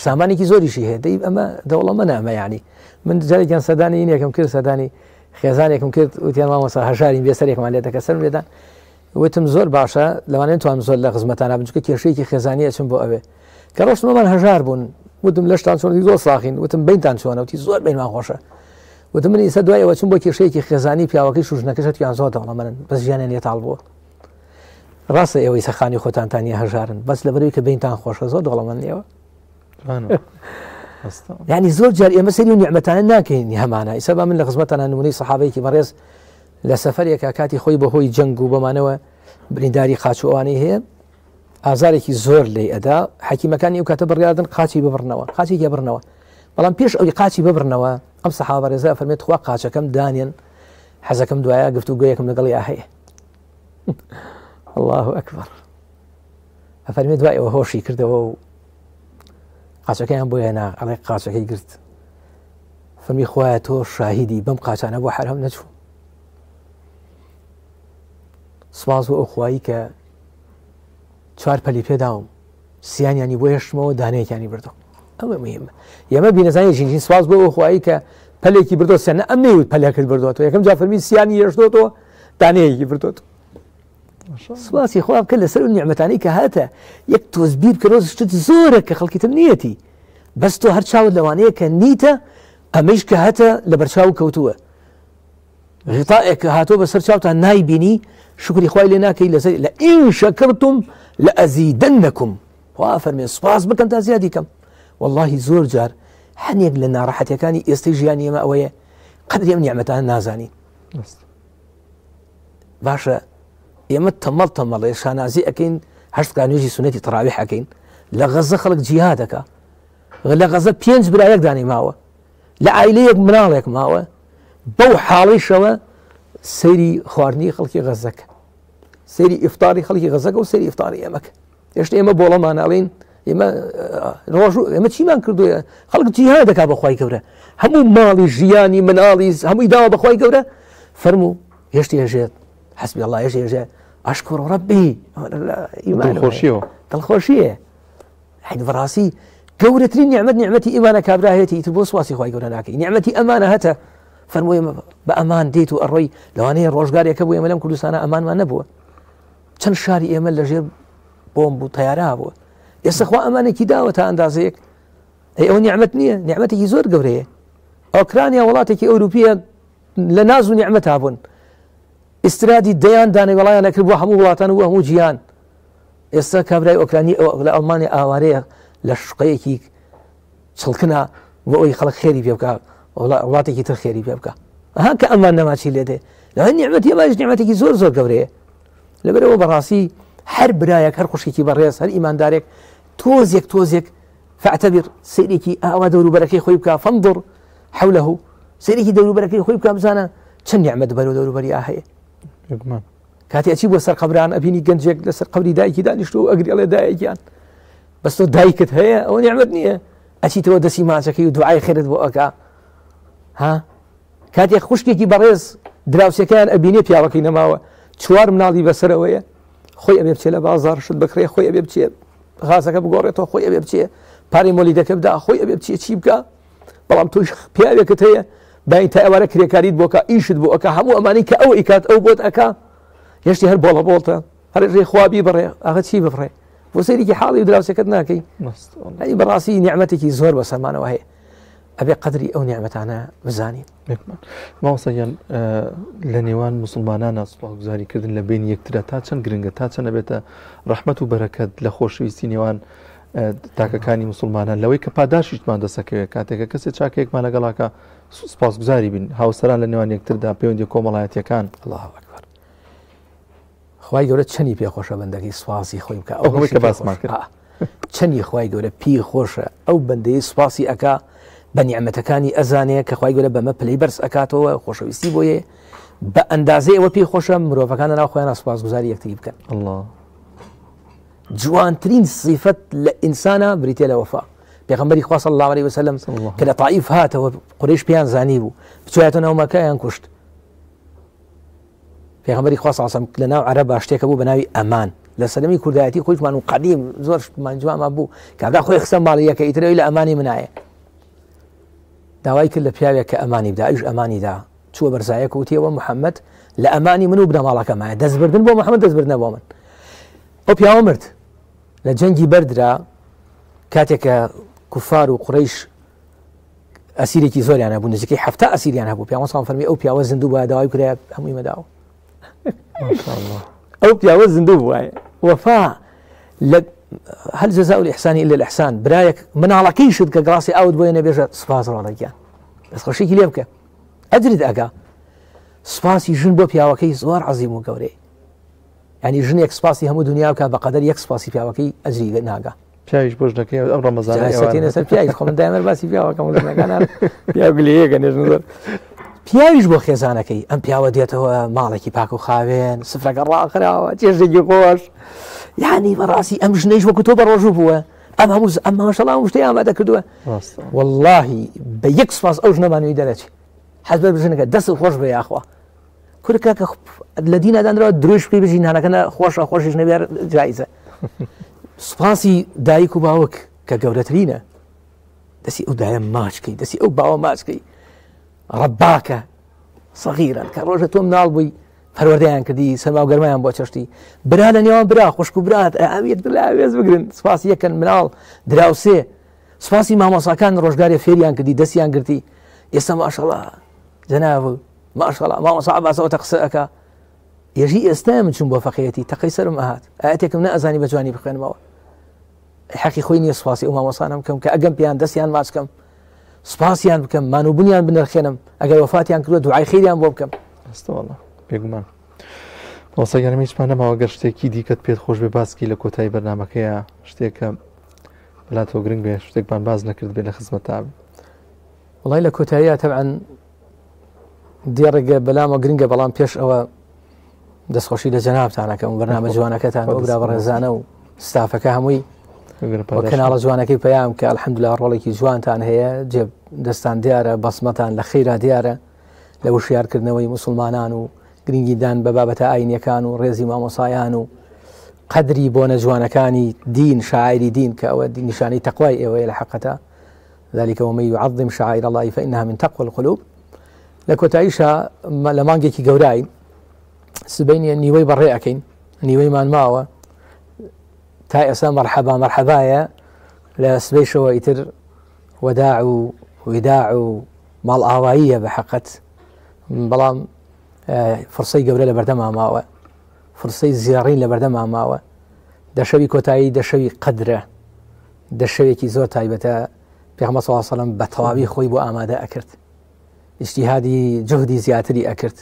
سامانێکی زۆریشی هەیە دەی ئەمە دەوڵەمەنە ئەمە یعنی من جارێکیان سەردانی یەکەم کرد سەردانی خێزانێکم کرد وتیان مامۆستا هەژاری بێسەرێکمان لێ دەکە سەر لێدان وتم زۆر باشە لەوانێن توانم زۆر لە خزمەتانە بچکە کێشەیەکی خێزانیە چم بۆ ئەوێ کە ڕۆشتمەمان هەژار بوون وتم لەشتان چۆن زۆر ساخین وتم بینتان چۆنە وتی زۆر بینمان خۆشە وتم من ئێستا دوایەوە چم بۆ کێشەیەکی خێزانی پیاوەکەی شوژنەکەشتیان زۆر دەوڵەمەندن بەس ژیانیان لێتاڵ بووە ڕاستە ئێوەی سەخانی خۆتانتانیە هەژارن بەس لەبەرەوەی کە بینتان خۆشە زۆر دەوڵەمەند لێوە يعني زۆر جار ئێمە سەری و نیعمەتانە ناکەین هەمانە ئیسا با من لە خزمەتانە نمونەی سەحابەیەکی بەڕێز لە سەفەرێکە کاتی خۆی بەهۆی جەنگ و بەمانەوە برینداری قاچ و ئەوانەی هەیە ئازارێکی زۆر لێی ئەدا حەکیمەکانی ئەو کاتە بڕیاردن قاچی ببڕنەوە قاچێکی بڕنەوە بەڵام پێش ئەوی قاچی ببڕنەوە ئەم سەحابە بەڕێزە فەرمێت خوا قاچەکەم دانێن حەزەکەم دوایە گفتوگۆیەکم لەگەڵی هەیە الله ئەکبەر ئەفەرمێت دوای ئەوە هۆشی کردەوە و قاچەکەیان بۆ هێنا ئەڵێ قاچەکەی گرت فەرمی خۆیان تۆ شاهیدی بەم قاچانە بۆ حرام نەچوو سوپاس بۆ ئەو خوایی کە 4 پەلی پێداوم سییانیانی بۆ هێشتمەوە دانەیەکیانی بردو ئەمە مهمە ئێمە بینەزانی ژینین سوپاس بۆ ئەو خوایی کە پەلێکی بردۆ سێنە ئەم نەیوت پەلێکت بردوەوە یەکەم جا فەرمی سییانی هێشتۆتەوە دانەیەکی بردوت سواسی خوا بکە لەسەر نیعمەتانی کە هاتە یەک تۆز بیر کە ڕۆز شت زۆرە کە خەڵکیتر نیەتی بەس تۆ هەر چاوت لەوانەیە کە نیتە ئەمەش کە هاتە لە بەرچاو کەوتووە غیتاءێک کە هاتۆ بەسەر چاوتان نایبینی شکری خوای لێ ناکەی لەسەر لە ئین شەکرتم لە ئەزیدەنەکم خوا فەرمێ سوپاس بکەن تا زیادی کەم واللهی زۆر جار هەنێک لە ناڕەحەتیەکانی ئێستەی ژیانی ئێمە ئەوەیە قەدری ئەم نیعمەتانە نازانین باشە ئێمە تەمەڵ شانازی ئەەکەین هەشت نوێژی سونەتی تەراویح ئەەکەین لە غەزە خەڵک جیهاد دەکا لە غەزە 5 برایەک دانی ماوە لە عایلەیەک مناڵێک ماوە بەو حاڵیشەوە سەیری خواردنی خەڵکی غەزەکە سەیری ئیفتاری خەڵکی غەزەکە و سەیری ئیفتاری ئێمەکە هێشتا ئێمە بۆڵەمانەڵین ئێمە چیمان کردووە خەڵک جیهاد دەکا بەخوای گەورە هەموو ماڵی ژیانی مناڵی هەمووی داوە بەخوای گەورە فەرموو هێشتی هێژێت حسبي الله يجي أشكر ربي دڵخۆشیە حين براسي گەورەترین نعمتي ئیمانە کابراهێتی تر بۆ سواسی خوای گەورە ناکەی نعمەتی ئەمانە هەتە فەرمووی بە ئەمان دێت و ئەڕۆی لەوانەیە ڕۆژگارێکە بوو ئێمە لەم کوردستانە ئەمانمان نەبووە چەند شاری ئێمە لەژێر بۆمب و تەیارە بووە ئێستا خوا ئەمانێکی داوە تا ئەندازەیەک ئەوە نیعمەت نییە نیعمەتێکی زۆر گەورەیە ئۆکرانیا وڵاتێکی ئەوروپیە لە ناز و نیعمەتا بوون ئسترادی دەیان دانەی وڵایان نەکرد بۆ هەموو وڵاتان و هەموو گیان ئێستا کابرای ئۆکرانی لە ئەڵمانی ئاوارەیە لە شقەیەکی چڵکنە بۆ ئەوی خەڵک خێری پێ بکە وڵاتێکی تر خێری پێ بکە ئەها کە ئەمان نەماچی لێ دێ لە نیعمەتی ئەماش نیعمەتێکی زۆر زۆر گەورەیە لەبەرەوە بەڕاستی هەر برایەک هەر خوشێکی بەڕێز هەر ئیماندارێک تۆزێک فاعتبر سیرێکی ئاوا دەوروبەرەکەی خۆی بکە فانظر حوله سیرێکی دەوروبەرەکەی خۆی بکە بزانە چەند نیعمەت بەرەو دەوروبەری هەیە کاتی ئەچی بۆ سەر قەبران ئەبینی گەنجێک لەسەر قەبری دایکی دانیشتو و ئەگری ئەڵێ دایکیان بەس تۆ دایکت هەیە ئەوە نیعمەت نییە ئەچیتەوە دەستی ماچەکەی و دوعای خێرت بۆ ئەکا ها کاتێک خوشکێکی بەڕێز دراوسەکەیان ئەبینێ پیاوەکەی نەماوە 4 مناڵی بەسەرەوەیە خۆی ئەبێ بچێ لە بازار شت بکرێ خۆی ئەبێ بچێ غازەکە بگۆڕێتەوە خۆی ئەبێ بچێ پارەی مۆلیدەکە بدا خۆی ئەبێ بچێ چی بکە بەڵام توش پیاوێکت هەیە باین تا ئەوارە کرێکاریت بۆکە ئیشت بۆ ئەکا هەموو ئەمانی کە ئەو ئیکات ئەو بۆت ئەکا هێشتی هەر بۆڵە بۆڵتە هەر ڕێ خوابی بڕێ ئاغا چی بفڕێ بۆ سەیرێکی حاڵی و دراوسەکەت ناکەی ئەی بەڕاستی نیعمەتێکی زۆر بەسەرمانەوە هەیە ئەبێ قەدری ئەو نیعمەتانە بزانین ماوەسەگیان لە نێوان مسلمانانە سوپاسگوزاریکردن لە بین یەکترە تا چەند گرنگە تا چەند ئەبێتە ڕەحمەت و بەرەکەت لە خۆشەویستی نێوان تاکەکانی مسلمانان لەوەی کە پاداشیشمان دەسەکەوێت کاتێکە کەسێک چاکەیەکمان لەگەڵاکە سوپاسگوزاری بین هاوسەران لە نێوان یەکتردا پەیوەندی کۆمەڵایەتیەکان الله ئەکبەر خوای گەورە چەندی پێخۆشە بەندەکەی سوپاسی خۆی بکە ئەوەی کە باسمان کرد چەندی خوای گەورە پێی خۆشە ئەو بەندەی سوپاسی ئەکا بە نیعمەتەکانی ئەزانەیە کە خوای گەورە بەمە پلەی بەرز ئەکاتەوە خۆشەویستی بۆیە بە ئەندازەی ئەوە پێی خۆشە مرۆڤەکانە ناو خۆیان سوپاسگوزاری یەکتری بکەن الله جوانترین صفت لە ئینسانە بریتێ لە وەفا پێغەمبەری خوا صلی الله علیه وسلم کە لە طائف هاتەوە قوڕیش پێیان زانی بوو بچوایەتە ناو مەکەیان کوشت پێغەمبەری خوا صلی الله علیه وسلم لە ناو عەرەبا شتێکە بوو بە ناوی ئەمان لە سەلەمی کوردایەتی خۆیشمان و قەدیم زۆر شتمان جوانمان بوو کابرا خۆی خستە ماڵی یەکە ئیترەوەی لە ئەمانی منایە داوای کرد لە پیاوێک کە ئەمانی بدا ئیش ئەمانی دا چووە بەرزایەک وتیەوە محەممەد لە ئەمانی من و بدە ماڵەکەمایە دەستبردن بۆ محەممەد دەستبردنە بۆ من ئەو پیاوە مرد لە جەنگی بەردرا کاتێکە کوفار و قوڕیش ئەسیرێکی زۆریان هەبوو نزیکەی 7 ئەسیریان هەبوو پیاوە ساڵ فەرمی ئەو پیاوە زیندوو بووە داوای کرا هەمووی مەداوە ئەو پیاوە زیندوو بووە وەفا هەل جەزاء الإحسان إلا الإحسان برایەک مناڵەکەی شت کە گڵاسی ئاوت بۆیە نەبێژە سوپاس ڕۆڵەکیان دەستخۆشێکی لێ بکە ئەجرت ئەگا سوپاسی ژن بۆ پیاوەکەی زۆر عەزیم و گەورەی ینی ژنێک سوپاسی هەموو دنیا بکە بەقەدەر یەک سوپاسی پیاوەکەی ئەجری ناگا پیاویش بۆش دەکەی ئەم ڕەمەزانە سەر پیاوی خۆ من دایمەر باسی پیاوەکەم ژنەکانە پیاوگلەیەکە نێژن زۆر پیاویش بۆ خێزانەکەی ئەم پیاوە دێتەوە ماڵێکی پاک و خاوێن سفرەکە ڕاخراوە چێژێکی خۆش یعنی بەڕاستی ئەم ژنەیش وەکو تۆ بە ڕۆژوو بووە ئەم ماشەڵام شتەی ئامادە کردووە واللهی بە یەک سپاس ئەو ژنەمانەوەی دەرەچی حەز بە بژنەکە دەست خۆش بە یاخوا کورکە کە لە دینەدانرەوە درۆژ پێی بژین هەنەکەە خۆشە خۆشیش نەبێر جایزە سوپاسی دایک و باوک کە گەورەترینە دەسی ئەو دایە ماچکەی دەسی ئەو باوە ماچکەی ڕەباکە سەغیرن کە ڕۆژە تۆم ناڵ بووی پەروەردەیان کردی سەرما و گەرمایان بۆ چەشتی برا لە نێوان برا خوشک و برات ئاوێت وێز بگرن سپاسی یەکەن مناڵ دراوسێ سپاسی مامۆساکان ڕۆژگارێ فێریان کردی دەستیان گرتی ئێستا ماشەڵڵا جەناب ماشەڵڵا مامۆسا عەباسەوە قسە ئەکا یەژی ئێستا من چوون بۆ فەقیهەتی تەقەی سەرم ئەهات ئاەتێکم نەئەزانی بە جوانی بخوێنمەوە حەقی خۆی نییە سپاسی ئەو مامۆسانم بکەم کە ئەگەم پێیان دەستیان ماچکەم سپاسیان بکەم مانوبوونیان بنرخێنم ئەگەر وەفاتیان کردووە دوعای خەیریان بۆ بکەم ئەستەوەڵە پێگومان بۆسەگەرمی هیچمان نەماوە گەر شتێکی دیکەت پێت خۆش بێ باسکی لە کۆتایی بەرنامەکەیە شتێکە بەلاتەوە گرنگ بێ شتێکمان باز نەکرد بێ لە خزمەتتا وڵای لە کۆتاییە تەبعەن دیێڕێگە بەلامە گرنگە بەڵام پێش ئەوە دەستخۆشی لە جەنابتانەکەم بەرنامە جوانەکەتان ئەو برا بەڕێزانە و ستافەکە هەمووی کەناڵە جوانەکەی پەیام کە الحەمدوللا ڕۆڵێکی جوانتان هەیە جێب دەستان دیارە بەسمەتان لە خەیرا دیارە لە وشیارکردنەوەی موسڵمانان و گرنگیدان بە بابەتە ئاینیەکان و ڕێزی مامۆسایان و قەدری بۆ نەجوانەکانی دین شاعری دین کە ئەوە نیشانەی تەقوای ئێوەیە لە حەقەتە ذلك ومن يعظم شعائر الله فإنها من تقوى القلوب لە کۆتاییشە لە مانگێکی گەورای سبەینە نیوەی بەڕێ ئەکەین نیوەیمان ماوە تا ئێستا مەرحەبایە لە سبەیشەوە ئیتر وەداع و وداع و ماڵ ئاواییە بە حەقەت بەڵام فرسەی گەورە لە بەردەما ماوە فرسەی زیاڕین لە بەردەما ماوە دەشەوی کۆتایی دەشەوی قەدرە دەشەوێکی زۆر تایبەتە پێغەمبەر صلی الله علیه و سلم بە تەواوی خۆی بۆ ئامادە ئەکرد اجتیهادی جهدی زیاتری ئەکرد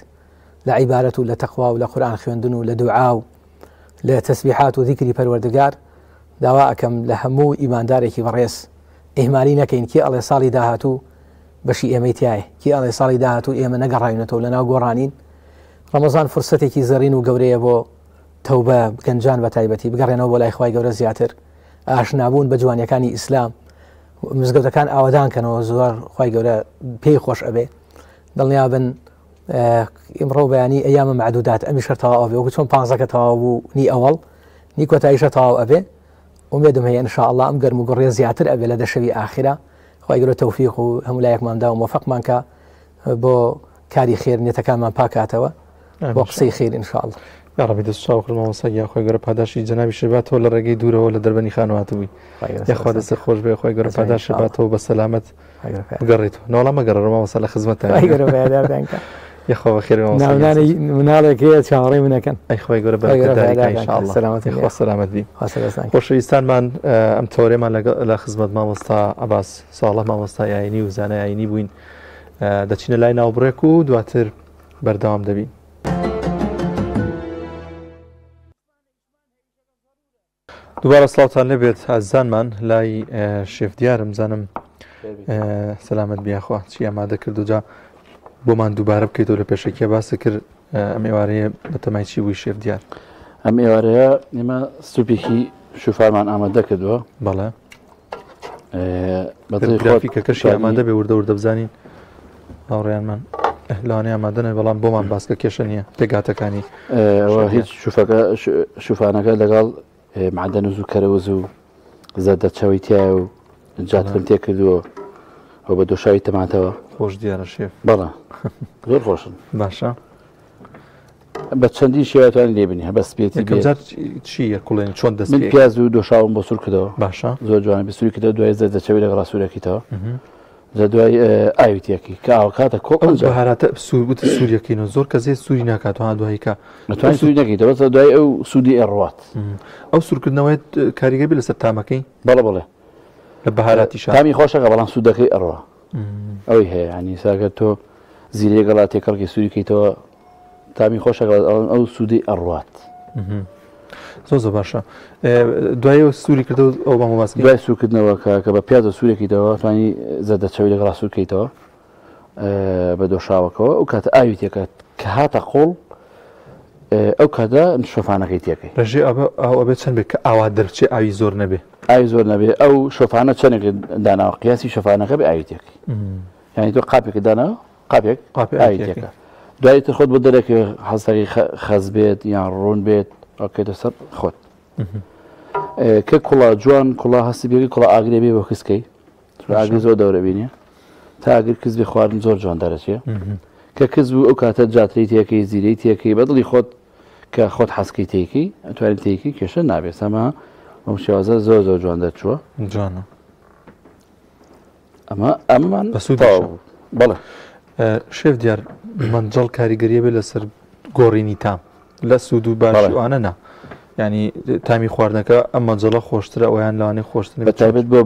لە عیبارەت و لە تەقوا و لە قورئان خوێندن و لە دوعا و لە تەسبیحات و ذیکری پەروەردگار داوا ئەکەم لە هەموو ئیماندارێکی بەڕێز ئیهمالی نەکەین کێ ئەڵێ ساڵی داهاتوو بەشی ئێمەی تایە کێ ئەڵێ ساڵی داهاتوو ئێمە نەگەڕاوینەتەوە لەناو گۆڕانین ڕەمەزان فرسەتێکی زەڕین و گەورەیە بۆ تەوبە گەنجان بە تایبەتی بگەڕێنەوە بۆ لای خوای گەورە زیاتر ئاشنابوون بە جوانیەکانی ئیسلام مزگەوتەکان ئاوادانکەنەوە زۆر خوای گەورە پێی خۆش ئەبێ دڵنیا بن ئمڕۆ بەیانی ئەیامە معدودات ئەمی شەر تەواو ئەبێ وەکو چۆن 15 تەواو بوو نی ئەوەڵ نی کۆتاییشە تەواو ئەبێ ئومێدم هەیە ئینشاءالله ئەم گەرم و گوڕێ زیاتر ئەبێ لە دەشەوی ئاخرە خوای گەورە تەوفیق و هەموو لایەکماندا و موفقمان کە بۆ کاری خێر نێتەکانمان پاکاتەوە بۆ قسەی خێر ئینشاءالله یا ربی دەست چاو خڕمەوەسا یا خۆی گەورە پاداشی جەنابی شەباتەوە لە ڕێگەی دوورەوە لە دەربەنی خانواتبووی یاخوا دەست خۆش بێ خۆی گەورە پاداش شەباتەوە بە سەلامەت بگەڕێتەوە ناوەڵام مەگەڕەوەمەوەسا لە خزمەتە یاخوا بەخێر مناڵێک هەیە چاوەڕێی منەکەن ئەی خۆی گەورە بەرەکەتداری ئینشاءالله سەلامەت بی خۆشەویستانمان ئەم تەورێمان لە خزمەت مامۆستا عەباس ساڵح مامۆستای ئاینی و زانای ئاینی بووین دەچینە لای ناوبڕێک و دواتر بەردەوام دەبین. دووبارە سڵاوتان لەبێت ئازانمان لای شێف دیارم زانم سەلامەت بیاخوا چی ئامادە کرد و جا بۆمان دووبارە بکەیتەوە لە پێشەکیە باسە کرد ئەم ئێوارەیە بە تەمای چی بووی شێف دیار ئەم ئێوارەیە ئێمە سوپێکی شوفارمان ئامادە کردووە بەڵێ گرافیکەکەشی ئامادە بێ وردە وردە بزانین هاوڕێیانمان لەوانەیە ئامادەنە بەڵام بۆمان باسکە کێشە نییە پێگاتەکانی هیچ شوفانەکە لەگەڵ معدەن و زووکەرەوەز و زەردەچەوەی تایە و جاتم تێ کردووە ئەو بە دۆشاوی تەماتەوە خۆش دیارە شێف بەڵێ زۆر خۆشن باشە بە چەندی شێواتوانی لێبنی هە بە سپێتی چیە کوڵێن چۆن دەست من پیاز و دۆشاوم بۆ سوور کردەوە باشە زۆر جوانە بسووری کردەوە دوای زەردەچەوی لەگەڵ سوورەکەیتەوە لە دوای ئاویتێکی کە ئاوکاتە کۆکڵ بەهاراتە سووربووتە سووریەکەینەوە زۆر کەسێ سووری ناکاتەوە دواییکە نتوانین سووری نەکەیتەوە دوای ئەو سوودی ئێڕوات ئەو سوورکردنەوەی کاریگەبی لەسەر تامەکەی بەڵێ بڵێ لە بەهاراتی تامی خۆشەکە بەڵام سوودەکەی ئەڕوا ئەوەی هەیە ینی ساگەر تۆ زیرەیە گەڵا تێکەڵکی سووریکەیتەوە تامی خۆشەکە ئەو سوودی ئەڕوات زۆ باشە دوای سووری کردەوە ئەو بە مەباسکی دوای سوورکردنەوە کە بە پیازە سوورێکیتەوە توانی زەردەچەوی لەگەڵا سوورکەیتەوە بە دۆشاوەکەوە ئەو کاتە ئاوی تێکە کە هاتە قۆڵ ئەو کاتە شۆفانەکەی تێکەی ڕێژێ ئەو ئەبێت چەند بێت کە ئاوا دەرچێ ئاوی زۆر نەبێ ئاوی زۆر نەبێ ئەو شۆفانە چەندێک داناوە قیاسی شۆفانەکە بە ئاویتێکی یعنی تۆ قاپێکی داناوە قاپێک ئاویتێکە دوای تر خۆت بۆ دەرێکی حەزەکەی خەز بێت یان ڕوون بێت ئەوکەیتە سەر خۆت کە کوڵا جوان کوڵا هەستی بێگی کوڵا ئاگرێ بێ بۆ کسکەی ئاگری زۆر دەورە بینێ تا ئاگر کەس بێ خواردن زۆر جوان دەرەچێ کە کەس بوو ئەو کاتە جاتری تێکەی زیرەی تێکەی بەدڵی خۆت کە خۆت حەسکی تێکی ئەتوانێت تێکی کێشە نابێت ئەمە ئەم شێوازە زۆر زۆر جوان دەرچووە جوانە ئەمەمان بەڵێ شێف دیار مەنجەڵ کاریگەریە بێ لەسەر گۆڕینی تام لە سوود و باشوانە نا ینی تامی خواردنەکە ئەم مەنجەڵە خۆشترە ئەویان لەوانەیە خۆشتن بە تایبەت بۆ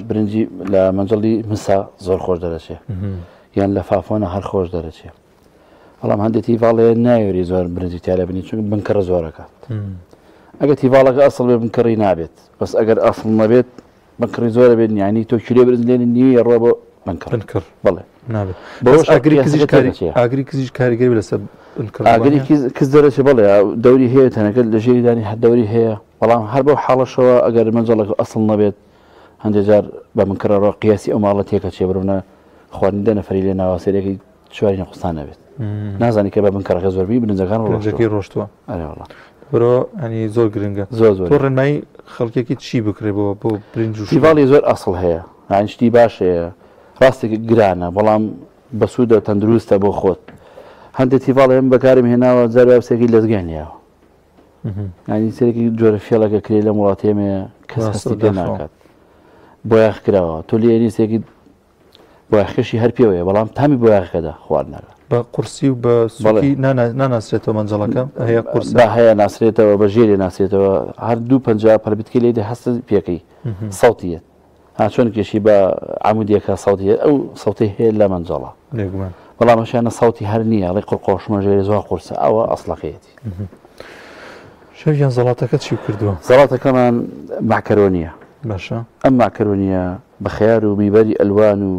برنجی لە مەنجڵی مسا زۆر خۆش دەرەچێ یان لە فافۆنە هەر خۆش دەرەچێ بەڵام هەندێک تیڤاڵێ ناوێری زۆر برنجی تیاە بنی چون بنکەڕە زۆرەکات ئەگە تیڤاڵەکە ئەسڵ بێ بنکەڕی نابێت بەس ئەگەر ئەسڵ نەبێت بنکڕی زۆرە بێت ینی تۆ کلێ برنج لێنی نیوی ڕۆ بۆ بنکڕ بڵێ نابێت ئاگری کزیش کاریگەری لەسەر ئاگری کەس دەرەچێ بڵێ دەوری هەیە تەنەکەت لە ژێری دانی هەر دەوری هەیە بەڵام هەر بەو حاڵەشەوە ئەگەر مەنجەڵەکە ئەسڵ نەبێت هەندێک جار بە منکڕەوە قیاسی ئەو ماڵە تێکە چێ بڕونە خواردنی دەنەفەری لێ ناواسێرێکی چواری نەقستان نەبێت نازانی کە بە بنکەڕەکە زۆربی برنجەکان ڕۆژەکەی ڕۆشتووە ئەرێوەڵە بۆ ئەنی زۆر گرنگە زۆر زۆر تۆ ڕێنمایی خەڵکێکی چی بکرێتەوە بۆ برنج و تیڤاڵی زۆر ئەسڵ هەیە هاانشتی باشەیە ڕاستێکی گرانە بەڵام بەسوودە تەندروستە بۆ خۆت هەندێک تیڤاڵی ئەم بەکارم هێناوە جاربسێکی لەزگانیاوە ینی سێکی جۆرە فێڵەکە کرێ لە وڵاتێمەیە کەس هەستی پێ ناکات بۆ یاخ کراوە تۆ لێنی سێکی بۆ یاخەشی هەر پێوەیە بەڵام تامی بۆ یاخەکەدا خواردنەکە بە قورسی و بە سوڵی ناناسرێتەوە مەنجەڵەکە هەیە قورس هەیە ناسرێتەوە بە ژێرێ ناسرێتەوە هەر 250 پەربتکە لێ هەست پێەکەی سەوتیت چۆن کێشی بە عمودیەکە سەوتیت ئەو سەوتی هەیە لە مەنجەڵە بەڵام مەشیانە سەوتی هەر نییە ئەڵی قڕقۆشمە ژێری زۆر قورسە ئەوە ئەسڵەکەیەتی شەویان زەڵاتەکە چی کردووە زەڵاتەکەمان ماکەرۆنیە باشە ئەم ماکەرۆنیە بە خەیار و بیبەری ئەلوان و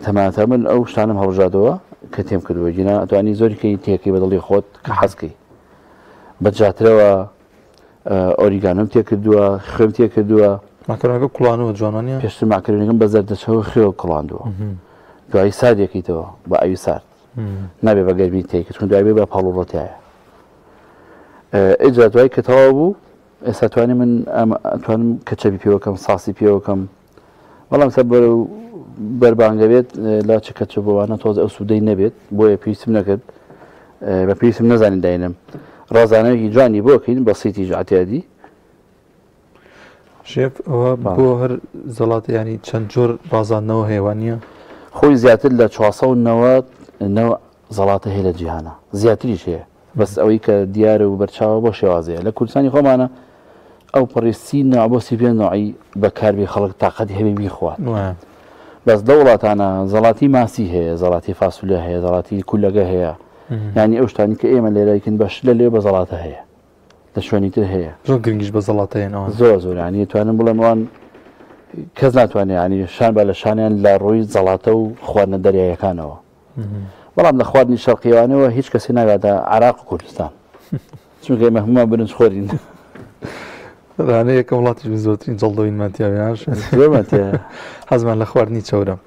تەماتە من ئەو شتانم هەڵژادەوە کە تێم کردووە گینا ئەتوانی زۆریکەی تێکی بەدڵی خۆت کە حەزکەی بەجاترەوە ئۆریگانم تێ کردووە خوێم تێ کردووە ماکەرۆنەکە کوڵانەوە جوانانیە پێشتر ماکەرۆنیەکەم بە زەردەچەوە خێوە کڵاندووە دوایی سادێکیتەوە بە ئەوی سارد نابێ بە گەرمی تێکی چون دوای بێ بە پاڵوڕەتایە ئیجا دوای کە تەواو بوو ئێستا توانی من ئەتوانم کەچەبی پێوەکەم ساسی پێوەکەم بەڵام سەر بەرە بەربانگە بێت لا چ کەچە بۆوانە تۆز ئەو سوودەی نەبێت بۆیە پێویستم نەکرد بە پێویستم نەزانین داینم ڕازانەوەی جوانی بۆکەین بە سیتی ژعاتیادی شێف ئەوە بۆ هەر زەڵات ینی چەند جۆر ڕازاندنەوە هێوانە خۆی زیاتر لە 490 زەڵاتە هەیە لە جیهانە زیاتریش هەیە بەس ئەوەی کە دیارە و بەرچاوە بۆ شێوازەیە لە کوردستانی خۆمانە ئەو پڕێستی نابۆ سیپێ نوعی بەکاربی خەڵک تااقەتی هەبێ بیخوات بەس لە وڵاتانە زەڵاتی ماسی هەیە زەڵاتی فاسولە هەیە زەڵاتی کولەگە هەیە ینی ئەو شتانی کە ئێمە لێرایکن بەش لە لێ بە زەڵاتە هەیە لە شوێنی تر هەیە زۆر گرنگیش بە زەڵاتەیەنەوە زۆر زۆر ینی توانم بڵێمەوان کەس ناتوانێت ینی شان بە لە شانیان لە ڕۆی زەڵاتە و خواردنە دەریایەکانەوە بەڵام لە خواردنی شەرقیوانەوە هیچ کەسی ناگاتە عراق و کوردستان چونکە ئێمە هەمووان برنج خۆرین ڕانە یەکەم وڵاتی زۆرترین جەڵدەوینمانتیاویان حەزمان لە خواردنی چەورم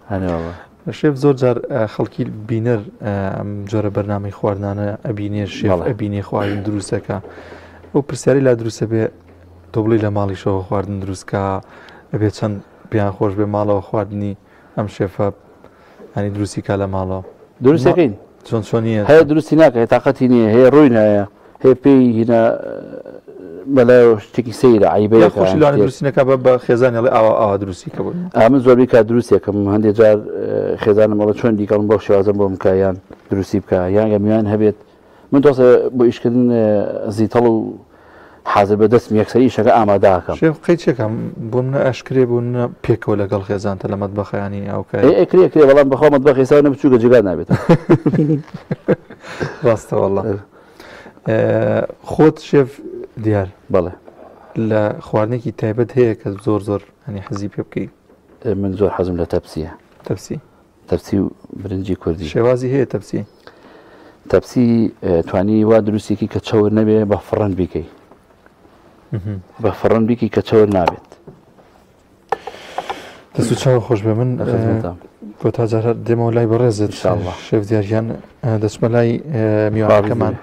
شێف زۆر جار خەڵکی بینەر ئەم جۆرە بەرنامەی خواردنانە ئەبینێ شێف ئەبینێ خواردن دروستەکە ئەو پرسیاری لا دروستە بێ تۆ بڵی لە ماڵیشەوە خواردن دروستکە ئەبێت چەند پێیان خۆش بێ ماڵەوە خواردنی ئەم شێفە ینی دروستی کا لە ماڵەوە دروستەکەین چۆن چۆنیە هەیە دروستی ناکە تااقەتی نییە هەیە ڕووی نایە هەیە پێی هینە بەلای شتێکی سەیرە عیبەیە خۆشی لەوانە دروستینەکە بە خێزانێڵێ ئاوا دروستیکە بوو من زۆربەی کات دروستێکم هەندێک جار خێزانم بەڵە چۆن دیکەڵم بۆ شێوازم بۆ بکایان دروستی بکە یان گەمیان هەبێت من تۆسە بۆ ئیشکردن زیتەڵ و حاضر بە دەستم یەکسەری ئیشەکە ئامادەکەم شێف قەیچێکم بۆ منە ئەشکرێ بوون پێکەوە لەگەڵ خێزانتە لە مەتبەخەیانی ئەوکەکرێ بەڵام بەخۆ مەتبەخ ئێستا بچووکە جگات نابێت ڕاستە وەڵڵا خۆت شێف دیار بەڵێ لە خواردنێکی تایبەت هەیە کە زۆر زۆر هەنی حەزی پێ بکەیت من زۆر حەزم لە تەپسیە تەپسی و برنجی کوردی شێوازی هەیە تەپسی توانی وا دروستێکی کە چاور نەبێ بە فڕەن بیکەی بە فڕەنبیکی کە چاوە نابێت. دەست و چاوە خۆش بێ من بۆ تاجار دێمەوە لای بەڕێزت شێف دیاریان دەچمە لای میوانەکەمان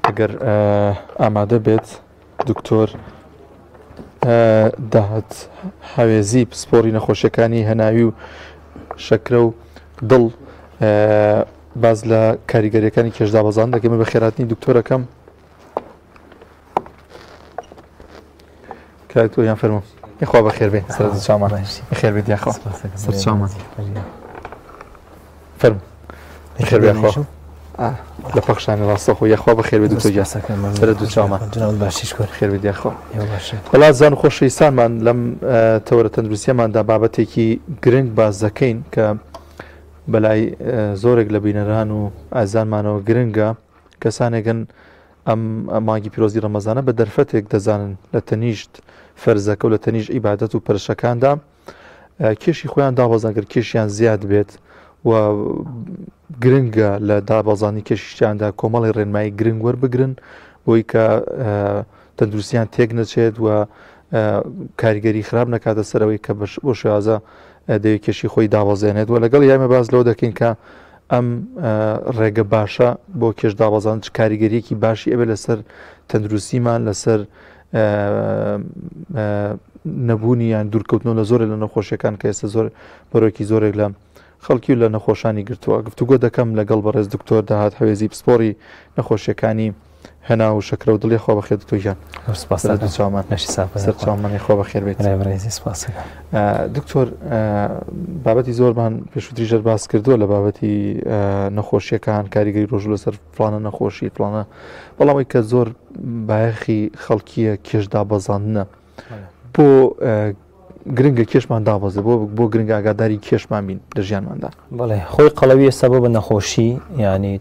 ئەگەر ئامادە بێت دکتۆر داهات هاوێزی پسپۆری نەخۆشیەکانی هەناوی و شەکرە و دڵ باز لە کاریگەریەکانی کێشدابەزان دەکەمە بە خێراتنی دکتۆرەکەم کای تۆ یان فەرموو یخوا بەخێر بێ سەرەتا چاومان بەخێر بێت یاخوا سەر چاومان فەرموو بەخێر بێ یاخوا لە پەخشانی ڕاستەخۆ یاخوا بەخێر بێت دکتۆر گیان سەرەتا دوو چاومان خێر بێت یاخوا وەڵات زان و خۆشەویستانمان لەم تەورە تەندروستیەماندا بابەتێکی گرنگ باز دەکەین کە بەلای زۆرێک لە بینەران و ئازانمانەوە گرنگە کەسانێکن ئەم مانگی پیرۆزی ڕەمەزانە بە دەرفەتێک دەزانن لە تەنیشت فەرزەکە و لە تەنیشت عیبادەت و پەرشەکاندا کێشی خۆیان دابەزانگر کێشیان زیاد بێت و گرنگە لە دابەزانی کێشیشتیاندا کۆمەڵی ڕێنمایی گرنگ وەربگرن بۆی کە تەندروستیان تێک نەچێت و کاریگەری خراپ نەکاتە سەرەوەی کە بۆ شێوازە دەوێت کێشی خۆی داوەزێنێت و لەگەڵ یامە باز لەوە دەکەین کە ئەم ڕێگە باشە بۆ کێش داوەزان کاریگەریەکی باشی ئەبێ لەسەر تەندروستیمان لەسەر نەبوونی یان دوورکەوتنەوە لە زۆرێک لە نەخۆشیەکان کە ئێستا زۆر بەرۆکی زۆرێک لە خەڵکی و لە نەخۆشانی گرتووە گفتوگۆ دەکەم لەگەڵ بەڕێز دکتۆر داهات هەوێزی پسپۆری نەخۆشیەکانی هەنا و شەکرە و دڵی خۆ بەخێر دکتۆر چاومان سەر چاومانی خۆ بەخێر بێت دکتۆر بابەتی زۆرمان پێشووتریژەر باس کردووە لە بابەتی نەخۆشیەکان کاریگەری ڕۆژ لەسەر فلانە نەخۆشی فلانە بەڵامەوەی کە زۆر بایەخی خەڵکیە کێشدا بەزاننە بۆ گرنگە کێشمان دابەزێ بۆ گرنگ ئاگاداری کێشمان بین لە ژیانماندا بەڵێ خۆی قەڵەویە سەبەب بە نەخۆشی ینی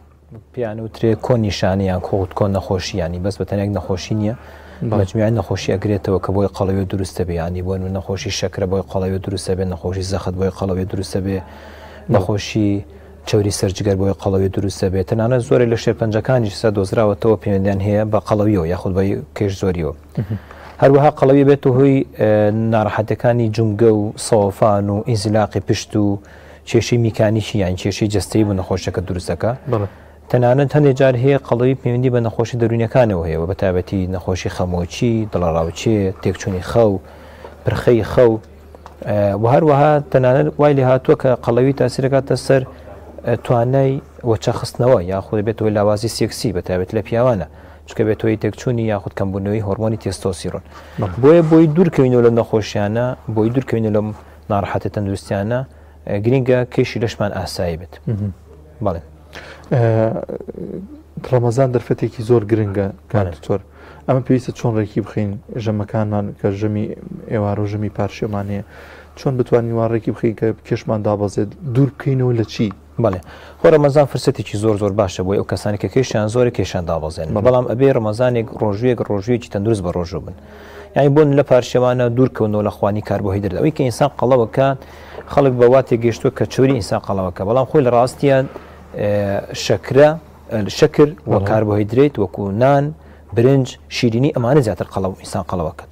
پیان وترێ کۆ نیشانی یان کۆوت کۆن نەخۆشی ینی بەس بە تەنێک نەخۆشی نییە مەجموعی نەخۆشی ئەگرێتەوە کە بۆی قەڵەوی دروستە بێ ینی بۆ نەخۆشی شەکرە بۆی قەڵەوی دروستە بێ نەخۆشی زەخت بۆی قەڵەوی دروستە بێ نەخۆشی چوری سەرجگەر بۆی قەڵەوی دروستە بێت تەنانەت زۆری لە شێرپەنجەکانی سە دۆزراوەتەوە پەیوەندیان هەیە بە قەڵەویەوە یاخود بە کێش زۆریەوە هەروەها قەڵەوی بێت و هۆی ناڕەحەتەکانی جونگە و سەوەفان و ئینزلاقی پشت و کێشی میکانیکی یان کێشی جەستەیی بۆ نەخۆشەکە دروستەکە تەنانەت هەندێک جار هەیە قەڵەوی پەیوەندی بە نەخۆشی دەرونیەکانەوە هەیە بە تایبەتی نەخۆشی خەمۆچی دڵەڕاوچێ تێکچوونی خەو پرخەی خەو و هەروەها تەنانەت وای لێ هاتووە کە قەڵەوی تاسیرەکاتە سەر توانای وەچەخستنەوە یاخود بێتەوەی لاوازی سێکسی بە تایبەت لە پیاوانە چکە بێتەوەی تێکچوونی یاخود کەمبوونەوەی هۆرمۆنی تێستۆسیرۆن بۆیە بۆی دوورکەوینەوە لە نەخۆشیانە بۆی دوورکەوینە لەم ناڕەحەتە تەندروستیانە گرنگە کێشی لەشمان ئاسایی بێت بەڵێ ڕەمەزان دەرفەتێکی زۆر گرنگە کارتۆر ئەمە پێویستە چۆن ڕێکی بخین ژەمەکانمان کە ژەمی ئێوار و ژەمی پارشێمانەیە چۆن بتوانین وارڕێکی بخین کە کێشمان دابەزێت دوور بکەینەوە لە چی بەڵێ خۆ ڕەمەزان فرسەتێکی زۆر باشە بۆی ئەو کەسانی کە کێشیان زۆر کێشان دابەزێن بەڵام ئەبێ ڕەمەزانێک ڕۆژویەکی تەندروست بە ڕۆژوو بن یعنی بۆن لە پارشێوانە دوورکەونەوە لە خوانی کاربۆهیدرات ئەوەی کە ئینسان قەڵەوەکە خەڵک بە واتێک گەشتووە کە چوری ئینسان قەڵەوەکە بەڵام خۆی لە ڕاستیان شەکر و کاربۆهیدرێت وەکو نان برنج شیرینی ئەمانە زیاتر قەڵەو ئینسان قەڵەوەکەن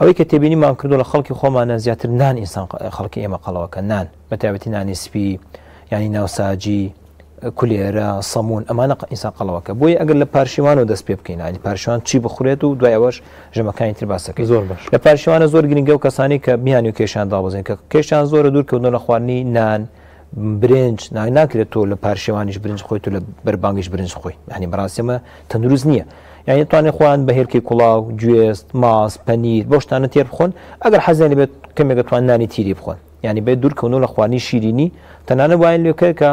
ئەوەی کە تێبینی مان کردو لە خەڵکی خۆمانە زیاتر نان ئینسان خەڵکی ئێمە قەڵەوەکە نان بە تایبەتی نانی سپی ینی ناوساجی کولێرە سەمون ئەمانە ئینسان قەڵەوەکە بۆیە ئەگەر لە پارشیوانەوە دەست پێ بکەین ینی پارشیوان چی بخورێت و دوایەوەش ژەمەکانی تر باسەکەی زۆر باش لە پارشیوانە زۆر گرنگە و کەسانی کە میانی و کێشان دابەزێن کە کێشان زۆرە دوورکەوتنەوە لە خواردنی نان برنج ناکرێت تۆ لە پارشێوانیش برنج خۆیت و لە بەربانگیش برنج خۆی ینی بەڕاستیمە تەندروست نییە یعنی توانێت خۆیان بە هێرکی کوڵاو گوێست ماس پەنیر بۆ شتانە تێر بخۆن ئەگەر حەزیان بێت کەمێک توان نانی تیری بخۆن ینی بێت دوورکەونەوە لە خواردنی شیرینی تەنانە وایە لێکە کە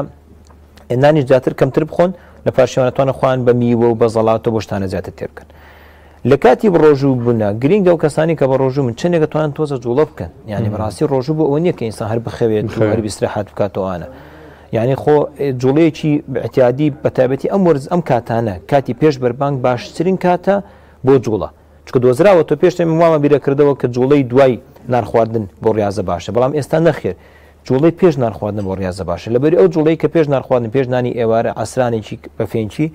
نانیش زیاتر کەمتر بخۆن لە پارشێوانەتوانە خوان بە میوە و بە زەڵات و بۆ شتانە زیاتر تێر بکەن لە کاتی ڕۆژوو بوونە گرنگە و کەسانی کە بە ڕۆژوو من چندێکە توان تۆزە جوڵە بکەن ینی بەڕاستی ڕۆژوو بۆ ئەوە نییە کە ئینسان هەر بخەوێت و هەر بیستراحەت بکاتەوەوانە یعنی خۆ جوڵەیەکی احتیادی بە تایبەتی ئەم کاتانە کاتی پێش بەربانگ باشترین کاتە بۆ جوڵە چکە دۆزراوە تۆ پێش مامە بیرەکردەوە کە جوڵەی دوای نارخواردن بۆ ڕاضە باشە بەڵام ئێستا نەخێر جوڵەی پێش نارخواردن بۆ ڕاضە باشە لەبەری ئەو جوڵەی کە پێش نارخواردن پێش نانی ئێوارە ئاسرانێکی بەفێنکی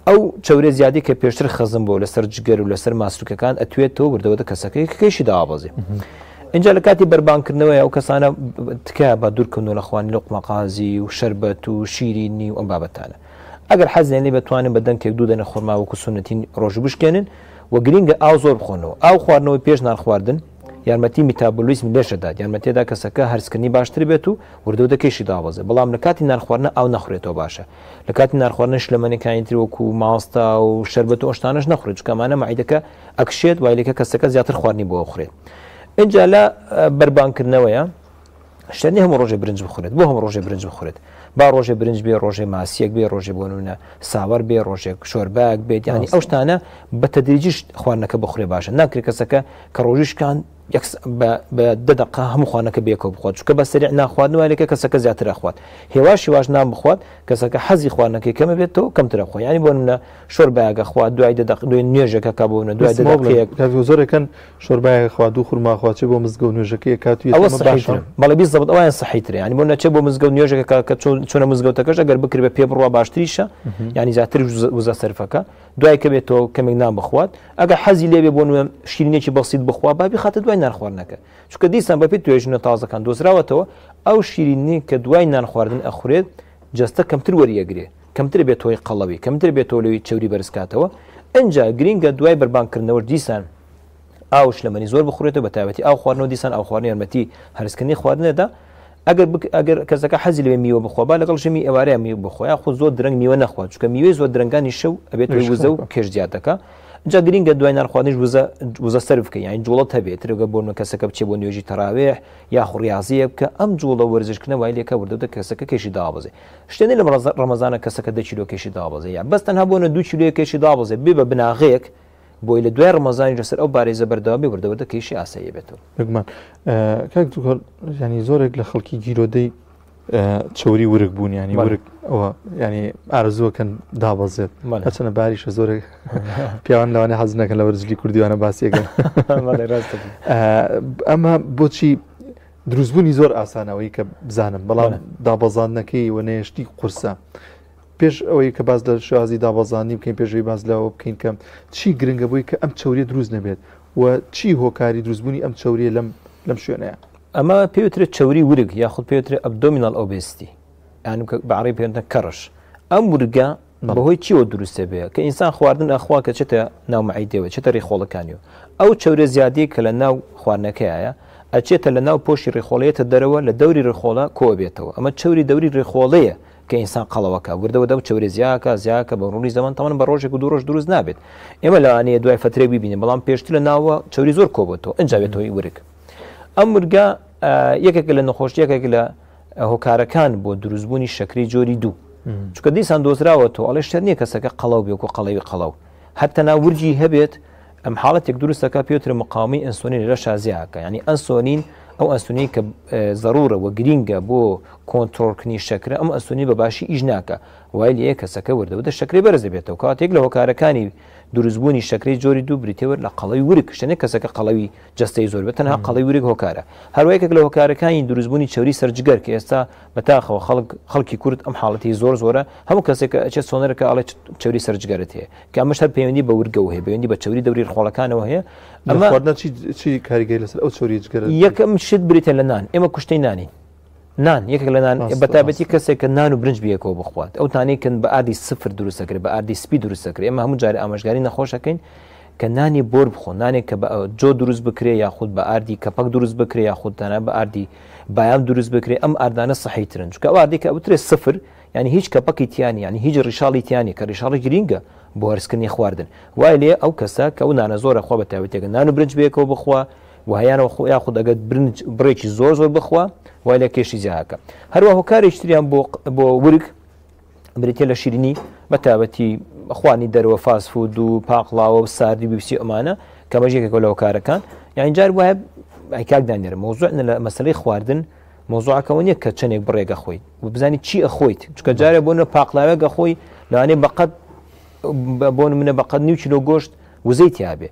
ئەو چەورە زیادی کە پێشتر خەزم بۆ لەسەر جگەر و لەسەر ماسوولکەکان ئەتوێتەوە بردەوەتە کەسەکەی کەیشی داوابەزێ. اینجا لە کاتی بەربانکردنەوەی ئەو کەسانە تکە بە دوورکردنەوە لە خوانی لقمەقازی و شربەت و شیرینی و ئەم بابەتانە. ئەگەر حەزیان لێ بتوانن بە دەنگێک دوو دەنە خۆرما وەکو سونەتی ڕۆژ بشکێنن و گرینگە ئاو زۆر بخۆنەوە. ئاو خواردنەوەی پێش نان خواردن یارمەتی میتابۆلیزم لێشەدات، یارمەتێدا کەسەکە هەرسکردنی باشتر بێت و وردەوە کێشی دابەزێ. بەڵام لە کاتی نانخواردنە ئاو نەخورێتەوە باشە. لە کاتی نانخواردنە شلەمەنەکانی تر وەکو ماستە و شربەت و ئەشتانەش نەخورێت، چکەمانە مەعیدەکە ئەکشێت وایلەکە کەسەکە زیاتر خواردنی بۆ خوڕێت. اینجا لە بەربانکردنەوەیە شتنی هەموو ڕۆژێ برنج بخورێت، بۆ هەموو ڕۆژێ برنج بخورێت، با ڕۆژێ برنج بێ، ڕۆژێ ماسیەک بێ، ڕۆژێ بۆ نمونە ساوەڕ بێ، ڕۆژێک شۆربەیەک بێت. یعنی ئەو شتانە بە تەدریجیش خواردنەکە بخورێ باشە. ناکرێت کەسەکە کە ڕۆژیشکان بە 10 دقیقە هەموو خوانەکە بێکەوە بخوات، چونکە بە سەریع ناخواردنەوە لێکە کەسەکە زیاتر ئەخوات. هێواشی واش نان بخوات کەسەکە حەزی خواردنەکەی کەمە بێتەوە کەمتر ئەخوات. یعنی بۆ نمونە شۆربەیەک ئەخوات دوای 10 دقیقە دوای نوێژەکە کا بۆ دوای 10 دقیقەیەک زۆرەکەن شۆربەیەک خوا دوو خورماخواچێ بۆ مزگە و نوێژەکەی کاتوی ئەوە باشە. بەڵێ 20 دقیقە ئەویان صحیحترە. یعنی بۆ نەچێ بۆ مزگە و نوێژەکە کە چۆنە مزگەوتەکەش ئەگەر بکرێ بە پێ بڕوا باشتریشە، یعنی زیاتر وزە سەرفەکە دوای کە بێتەوە کەمێک نان بخوات. ئەگەر حەزی لێبێ بۆ نوێ شیرینێکی بەسیط بخوا بابی خاتە دوای نان خواردنەکە، چونکە دیسان بەپێ توێژنە تازەکان دۆزراوەتەوە ئەو شیرینی کە دوای نان خواردن ئەخورێت جەستە کەمتر وەریەگرێ، کەمتر بێت تۆی قەڵەوی، کەمتر بێت تۆلەوی چوری بەرزکاتەوە. ئەنجا گرینگە دوای بەربانکردنەوە دیسان ئاو شلەمەنی زۆر بخورێتەوە بە تایبەتی ئاو خواردنەوە دیسان ئاو خواردنی یارمەتی هەرسکردنی خواردنێدا. ئەگەر کەسەکە حەزی لێ میوە بخوا با لەگەڵ ژەمی ئێوارەیە میوە بخۆ خۆ زۆر درەنگ میوە نەخوات، چونکە میوەی زۆر درەنگانی شەو ئەبێت وزە و کێش زیاتەکە. جا گرینگە دوای نانخواردنیش وزە سەرف بکە، یعنی جوڵە هەبێت ترگە بۆ کەسەکە بچێ بۆ نوێژی تەراوێح یا ڕیاضیە بکە ئەم جوڵە وەرزشکردنە وای لێکە وردەوە کەسەکە کێشی دابەزێ. شتێنی لە ڕەمەزانە کەسەکە 10 کیلۆ کێشی دابەزێ، یا بەس تەنها بۆنە 2 کیلۆ کێشی دابەزێ بێ بە بناغەیەک بۆی لە دوای ڕەمەزانی لەسەر ئەو بارێزە بەردەوا بێ وردەوە کێشی ئاسایی بێتەوە. بگمان کاک دوکۆر ینی زۆرێک لە خەڵکی گیرۆدەی چوری ورک بوون، ینی ورک ئەوە ینی ئارزووەکەن دابەزێت هەچەنە باریشە زۆرێک پیاوان لەوانێ حەز نەکەن لە وەرزلی کوردیوانە باسیەکەن. ئەمە بۆچی دروستبوونی زۆر ئاسانەوەی کە بزانم، بەڵام دابەزاندنەکەی وەنێشتی قورسە. پێش ئەوەی کە باز لە شازی دابەزانی بکەین پێشەوەی باز لەوە بکەین کەم چی گرنگە بووی کە ئەم چوریە دروست نەبێت و چی هۆکاری دروستبوونی ئەم چوریە لەم شوێنەیە؟ ئەمە پێوترێت چوری ورگ یاخود پێوترێت ئەبدۆمینال ئۆبێستی، یان بەعرەبی پێوترێت کەڕش. ئەم ورگە بەهۆی چیەوە دروستە بێ کە ئینسان خواردن ئەخوا کە چێتە ناو مەعیدەوە چێتە ڕێخۆڵەکانیەوە. ئەو چەورە زیادی کە لە ناو خواردنەکەیە ئەچێتە لە ناو پۆشی ڕێخۆڵەیەتە دەرەوە لە دەوری ڕێخۆڵە کۆ بێتەوە. ئەمە چوری دەوری ڕێخۆڵەیە کە ئینسان قەڵەوەکە وردەوە دەو چەورە زیاکە بە ڕوونی زەمان تەمەن بە ڕۆژێک و دوو ڕۆژ دروست نابێت. ئێمە لەوانەیە دوای فترێ ببینین، بەڵام پێشتر لە ناوە چوری زۆر کۆبێتەوە ئەنجا بێتەوەی ورگ. ئەم ورگە یەکێک لە نەخۆشیەکێک لە هۆکارەکان بۆ دروستبوونی شەکری جۆری دوو، چونکە دیسان دۆزراوەتەوە ئەڵێ شتێ نییە کەسەکە قەڵەو بێ وەکو قەڵەوی قەڵەو، هەر تەنها ورجی هەبێت ئەم حاڵەتێک دروستەکە پێوترە مقاومی ئەنسۆنین لە شازیاکە، یعنی ئەنسۆنین ئەو ئەنسۆنی کە ضرورە و گرینگە بۆ کۆنتڕۆڵکردنی شەکرە ئەم ئەنسۆنی بە باشی ئیش ناکە، وای لێ کەسەکە وردەوە شەکری بەرز دەبێتەوە. کاتێک لە هۆکارەکانی دروستبوونی شەکری جۆری دوو بریتەوە لە قەڵەوی ورگ، شتێنێ کەسەکە قەڵەوی جەستەی زۆر بێت تەنها قەڵەوی ورگ هۆکارە. هەروەیەکێک لە هۆکارەکانی دروستبوونی چوری سەرجگەر کە ئێستا بەتاخەوە خەڵکی کورد ئەم حاڵەتی زۆرە هەموو کەسێک ئەچێت سۆنەرەکە ئەڵێ چوری سەرجگەرت هەیە کە ئەمەش هەر پەیوەندی بە ورگەوە هەیە، پەیوەندی بە چوری دەوری ڕخۆڵەکانەوە هەیە. ئەمە چی کاریگەری لەسەر ئەو چوری جگەرە؟ یەکەم شت بریتە لە نان، ئێمە کوشتەی نانین. نان یەکێک لە نان بەتابەتی کەسێک کە نان و برنج بیەکەوە بخوات، ئەو تانێکن بە ئاردی سفر دروستەکرێت، بە ئاردی سپی دروستەکرێت. ئێمە هەموو جارێ ئاماژگاری نەخۆشەکەین کە نانی بۆر بخۆ، نانێک کە بە جۆ دروست بکرێ یاخود بە ئاردی کەپەک دروست بکرێ یاخود تەنها بە ئاردی بایام دروست بکرێ. ئەم ئاردانە سەحیترن، چونکە ئەو ئاردی کە ئەوترێت سفر، یعنی هیچ کەپەکی تیانی، یعنی هیچ ڕیشاڵی تیانی کە ڕیشاڵی گرینگە بۆ هەرسکردنی خواردن. وای لێ ئەو کەسە کە ئەو نانە زۆرە خوا بەتایبەتێکە نان و برنج بێکەوە بخوا وهیانەوە خۆ یاخود ئەگەر بڕێکی زۆر بخوا وای لە کێشی زیاکە. هەروە هۆکارێکی تریان بۆ ورگ بریتێ لە شیرینی بەتابەتی خوانی دەرەوە فاسفود و پاقڵاوە و ساردی بیبسی ئەمانە کە مەژێکێکەوە لە هۆکارەکان. یانی جار وایە ئایکاک دانێرە مۆزوع لە مەسەلەی خواردن مۆزوعەکەەوە نییە کە چەندێک بڕێگە خۆیت و بزانی چی ئەخۆیت، چکە جارێ بۆنە پاقلاوێگە خۆی لەوانێ بەقەت بۆ منە بەقەت 9 کیلۆ گۆشت وزەی تیابێ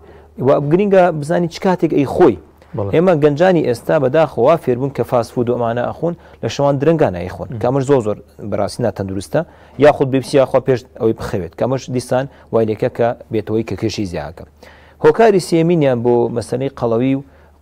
و گرینگە بزانی چ کاتێک ئەی خۆی ئێمە گەنجانی ئێستا بەداخەوە فێربوون کە فاسفود و ئەمانە ئەخۆن لە شەوان درەنگان نایخۆن کامەش زۆر بەڕاستی ناتەندروستە یاخود بپسی یاخوا پێش ئەوەی بخەوێت کامەش دیسان وای لێکە کە بێتەوەی کە کێشی زیاکە. هۆکاری سێمینیان بۆ مەسەلەی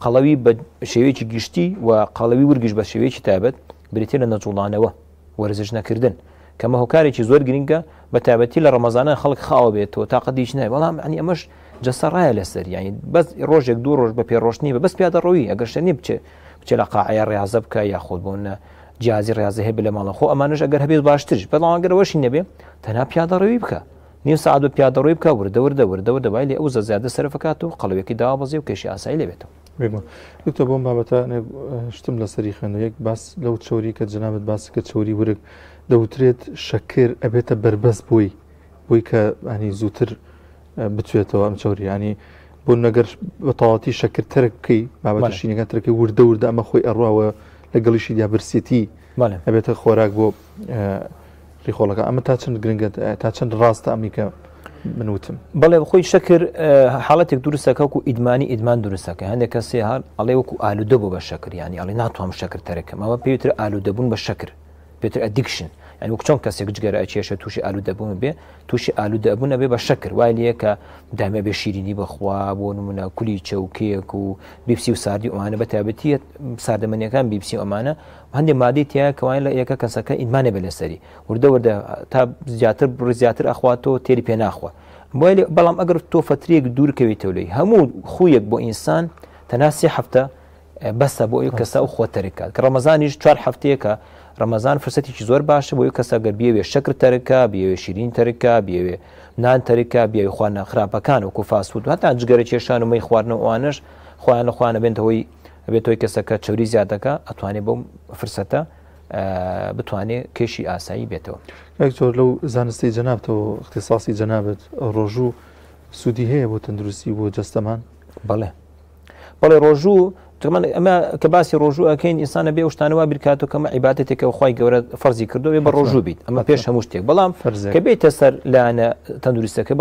قەڵەوی بە شێوەیەکی گشتی و قەڵەوی ورگش بە شێوەیەکی تایبەت بریتێ لە نەجوڵانەوە وەرزش نەکردن کەمە هۆکارێکی زۆر گرنگە بە تایبەتی لە ڕەمەزانە خەڵک خاوە بێتەوە تاقەتیش نایە بەڵام ینی ئەمەش جەسەڕایە لەسەر یانی بەس ڕۆژێک دوو ڕۆژ بە پێڕۆشتنی بە بەس پیادە ڕۆوی ئەگەر شەنی بچێ لە قاعەیە ڕێازە بکە یاخۆ بۆنە جیازی ڕێازە هەیە لە ماڵە خۆ ئەمانش ئەگەر هەبێت باشترش بەڵام ئەگەرەوەشی نەبێ تەنها پیادە ڕێوی بکە نیم سعات و پیادە ڕۆی بکە وردە دەبای لێ ئەو زیادە سەرفکات و قەڵەوێکی داوا بەزێ و کێشی ئاسایی لێبێتەوە. دکتۆ بۆم بابەتە شتم لە سەری خوێنەوە یەک باس لەو چۆری کە جنابەت باس کە چۆری ورگ دەوترێت شەکر ئەبێتە بربەست بۆی کە ئەنی زووتر بتوێتەوە ئەم چۆری ینی بۆ نەگەر بە تەواتی شەکر تەرک بکەی بابەتە شینەکە تەرکی وردە ئەمە خۆی ئەڕواوە لەگەڵیشی دیابرسێتی ئەبێتە خۆراک بۆ ڕیخۆڵەکە ئەمە تا چەند گرنگە تا چەند ڕاستە ئەمیکە منوتم بەڵێ خۆی شەکر حاڵەتێک دروستەکە وەکو ئیدمان دروستەکە هەندێک کەسێ هەر ئەڵێ وەکو ئالوودە بۆ بە شەکر ینی ئەڵێ ناتوانم شەکر تەرەکەم ئەمە پێوتر ئالوودەبوون بە شەکر پێتر ئەدیکشن ینی وەک چۆن کەسێک جگەرە ئەچێشە تووشی ئالوودەبوون بێ تووشی ئالوودەبوون ئەبێ بە شەکر وای لێ کە دامێ بێ شیرینی بخوا بۆ نمونە کولی چەوکێک و بیپسی و ساردی ئەمانە بە تایبەتی ساردەمەنیەکان بیپسی ئەمانە هەندێک مادەی تایە کەوای لە یەکە کەسەکە ئیدمانە بێ لەسەری وردە تا زیاتر ئەخواتەوە تێری پێ ناخوە بەڵام ئەگەر تۆ فترێک دوورکەویتەوە لەی هەموو خویەک بۆ ئینسان تەنها 3 هەفتە بەسە بۆ ئەو کەسە و خۆتەرکات کە ڕەمەزانیش 4 هەفتەیەکە ڕەمەزان فرسەتێکی زۆر باشە بۆ ئەو کەسە گەر بیاوێ شەکر تەرکە بیاوێ شیرین تەرکە بیاوێ نان تەرکە بیاوێ خواردنە خراپەکان وەکو فاست فود هەتا جگەرە کێشان و مەی خواردنەوە ئەوانش خۆیان لەخواانە بێتەوەی کەسەکە چۆری زیادەکە ئەتوانێت بۆ فرسەتە بتوانێت کێشی ئاسایی بێتەوە. زۆر لەو زانستی جەنابەوە اختصاصی جەنابەت ڕۆژوو سوودی هەیە بۆ تەندروستی بۆ جەستەمان بەڵێ ڕۆژوو ئەمە کە باسی ڕۆژوو ئەەکەین ئینسانە بێ شتانەوە بیرکاتەوە کەمە عیباتێکەوە خی گەورە فەرزی کردو بە ڕۆژوو بیت ئەمە پێش هەموو شتێک بەڵام کە بێتە سەر لاەنە تەندروستەکە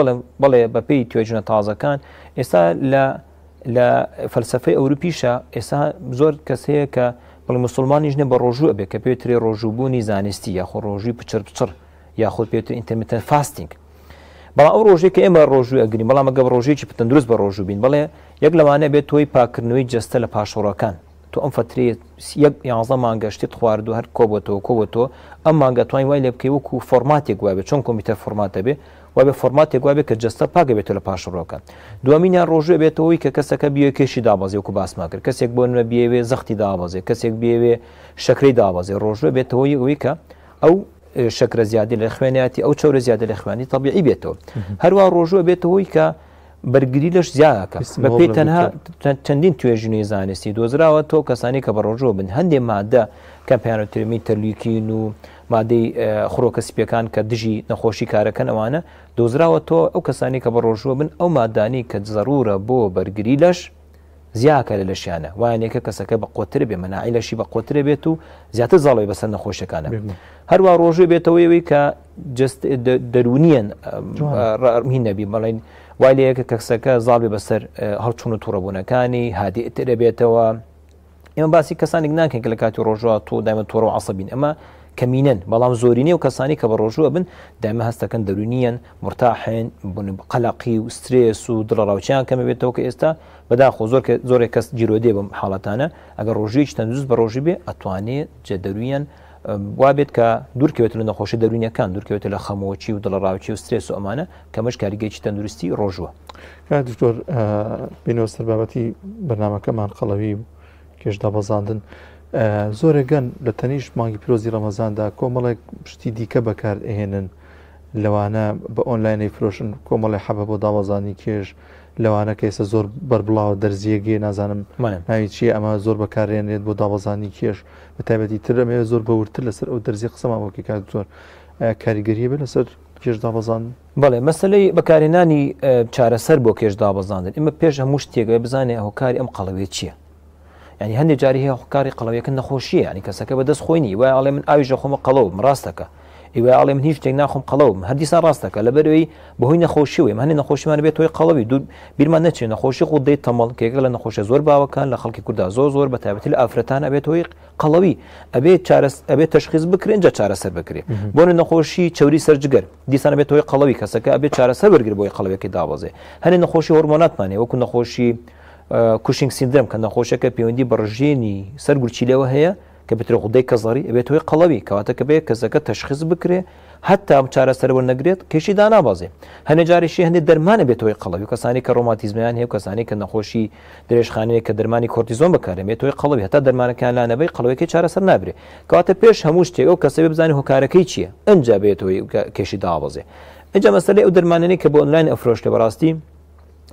بڵێ بەپێی توێژنە تازەکان ئێستا لە فەلسفەی ئەوروپیشە ئێستا زۆر کەس هەیە کە بەڵێ مسلمانیش نە بە ڕۆژوو ئەبێ کە پێوترێ ڕۆژووبوونی زانستی یاخۆ ڕۆژوی پچر یاخود پێوتر ئینتەرمیتەن فاستینگ بەڵام ئەو ڕۆژێک کە ئێمە ڕۆژوو ئەگرین بەڵام ئەگە ڕۆژێکی تەندروست بە ڕۆژوو بین بڵێ یەک لەوانە بێت تۆی پاکردنەوەی جەستە لە پاشۆڕەکان تۆ ئەم فترێ 11 مانگە شتێت خواردو هەر کۆبەتەوە ئەم مانگە توانین وای لێ بکەی وەکو فۆرماتێک وابێ چۆن کۆمپیوتەر فۆرماتە بێ وابێ فۆرماتێک وابێ کە جەستە پاکە بێتەوە لە پاشۆڕەکان دوامینیان ڕۆژوێ بێتەوەی کە کەسەکە بیوێ کێشی دابەزێ وەکو باسمان کرد کەسێک بۆ نوێ بیاوێ زەختی دابەزێ کەسێک بیاوێ شەکرەی دابەزێ ڕۆژوێ بێتەوەی ئەوەی کە ئەو شەکرە زیادی لە خوێنەتی ئەو چاورە زیادە لە خوێنی تەبیعی بێتەوە هەروە ڕۆژوە بێتەوەی کە بەرگری لەش زیاکە بەپێی تەنها چەندین توێژینەی زانستی دۆزراوە تۆ کەسانی کە بە ڕۆژۆ بن هەندێک مادە کەمپیانۆترمی تەرلیکین و مادەی خۆرۆکە سپیەکان کە دژی نەخۆشی کارەکەن ئەوانە دۆزراوە تۆ ئەو کەسانی کە بە ڕۆژوە بن ئەو مادانی کە زەرورە بۆ بەرگری لەش زیاکە لە لەشیانە وایەنێکە کەسەکە بە قۆتر بێ مەناعی لەشی بە قۆترە بێت و زیاتر زاڵی بەسەر نەخۆشەکانە هەروە ڕۆژوێ بێتەوەی کە دەرونیان هین نەبی بەڵێن وای لەیەکە کەسەکە زاڵی بەسەر هەڵچوون و تووڕەبوونەکانی هادیترە بێتەوە ئێمە باسی کەسانێک ناکەین کە لە کاتی ڕۆژوە تۆ دایمە تۆڕە و عەسەبین ئەمە کەمینەن بەڵام زۆرینی و کەسانی کە بە ڕۆژوە بن دایمە هەستەکەن دەرونیان مرتاحێن قەلەقی و سترێس و دڵەڕاوچیان کەمە بێتەوە کە ئێستا بەداخۆ زۆرێک کەس جیرۆدێ بم حاڵەتانە ئەگەر ڕۆژێکی تەندروست بە ڕۆژی بێ ئەتوانێت جە دەرویان وابێت کە دوورکەوێت لە نەخۆشی دەرونیەکان دوورکەوێت لە خەمۆچی و دڵەڕاوچی و سترێس و ئەمانە کەمەش کاریگەیکی تەندروستی ڕۆژوە. دکتۆر بینەوە سەر بابەتی بەرنامەکەمان قەڵەوی کێشدا بەزاندن زۆرێگەن لە تەنیشت مانگی پیرۆزی ڕەمەزاندا کۆمەڵێک پشتی دیکە بەکار ئێنن لەوانە بە ئۆنلاینەی فرۆشن کۆمەڵی حەبە بۆ داوەزانی کێش لەوانە کە ئێستا زۆر بەربڵاوە دەرزیەگەی نازانم ناوی چیە ئەمە زۆر بەکارێنێت بۆ داوەزانی کێش بە تایبەتی تر ئەمێ زۆر بەورتر لەسەر ئەو دەرزی قسەماوەکی کات زۆر کاریگەریە بێت لەسەر کێش دابەزان بەڵێ مەسلەی بەکارێنانی چارەسەر بۆ کێش دابەزاندن ئمە پێش هەموو شتێکە بزانێ هۆکاری ئەم قەڵەوێت چییە ینی هەندێک جاری هەیە هۆکاری قەڵەوەکە نەخۆشیە ینی کەسەکە بەدەست خۆینی وای ئەڵێ من ئاویژە خۆمە قەڵەوم ڕاستەکە ئێوە ئاڵێ من هیچ شتێک ناخۆم قەڵەوم هەردیسان ڕاستەکە لەبەرەوەی بەهۆی نەخۆشیوێ هەنێ نەخۆشیمان بێت تۆی قەڵەوی دوو بیرمان نەچێت نەخۆشی خوددەی تەمەڵ کێکە لە نەخۆشە زۆر باوەکان لە خەڵکی کووردا زۆر بە تایبەتی لە ئافرەتان ئەبێت هۆی قەڵەوی ئەبێت تەشخیص بکرێن جا چارەسەر بکرێ بۆ نەخۆشی چوری سەرجگەر دیسان بێت هۆی قەڵەوی کەسەکە ئەبێت چارەسەر وەرگر بۆی قەڵەوەکی دابەزێ هەنێ نەخۆشی هۆرمۆناتمانێ وەکو نەخۆشی کوشنگ سیندرۆم کە نەخۆشەکە پەیوەندی بە ڕژێنی سەرگورچیلەوە هەیە کە بێترە خودەی کەزەڕی ئەبێت هۆی قەڵەوی کەواتە کە بێت کەسەکە تەشخیص بکرێ هەتا چارەسەر وەرنەگرێت کێشی دانابازێ هەنێ جاریشی هەندێک دەرمانە بێت هۆی قەڵەوی کەسانی کە ڕۆماتیزمیان هەیە کەسانی کە نەخۆشی درێژخانەیە کە دەرمانی کۆرتیزۆن بەکارێت بێت هۆی قەڵەوی هەتا دەرمانەکان لانەبەی قەڵەوەیەکی چارەسەر نابرێ کەواتە پێش هەموو شتێک ئەو کەسە بزانانی هۆکارەکەی چییە ئەنجا بێت هۆی کێشی دابازێ اینجا مەسەلەی ئەو دەرمانانەی کە بۆ ئۆنلاین ئەفرۆشتێ بەڕاستی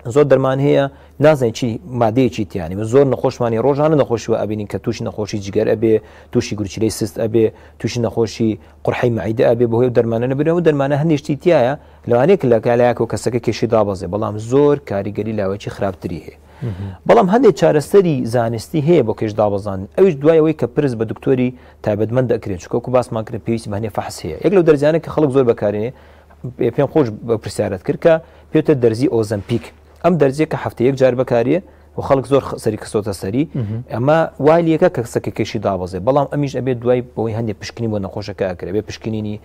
زۆر دەرمان هەیە نازانین چی مادەیەکی تیانی زۆر نەخۆشمانی ڕۆژانە نەخۆشیوە ئەبینین کە تووشی نەخۆشی جگەر ئەبێ تووشی گورچیلەی سست ئەبێ تووشی نەخۆشی قورحی معیدە ئەبێ بەهۆی دەرمانە نەبێت و دەرمانە هەندێشتی تایە لەوانەیە لە کالایەکە و کەسەکە کێشی دابەزێ بەڵام زۆر کاریگەری لاوەکی خراپتری هەیە بەڵام هەندێک چارەسەری زانستی هەیە بۆ کێش دابەزان ئەویش دوایەوەی کە پرس بە دکتۆری تایبەتمەند دەکرێت چکۆکو باسمان کرد پێویستی بە هەنێ فەحس هەیە یەک لەو دەرزیانە کە خەڵک زۆر بەکارێنێ پێم خۆش بە پرسیارەت کرد کە پێوتە دەرزی ئۆزەمپیک ئەم دەرزیە کە هەفتە یەک جار بەکاریە و خەڵک زۆر سەری کەسۆتە سەری ئەمە وایلیەکە کە کەسەکە کێشی دابەزێ بەڵام ئەمیش ئەبێت دوای بۆی هەندێک پشکنی بۆ نەخۆشەکە ئەکرێ بێ پشکنینی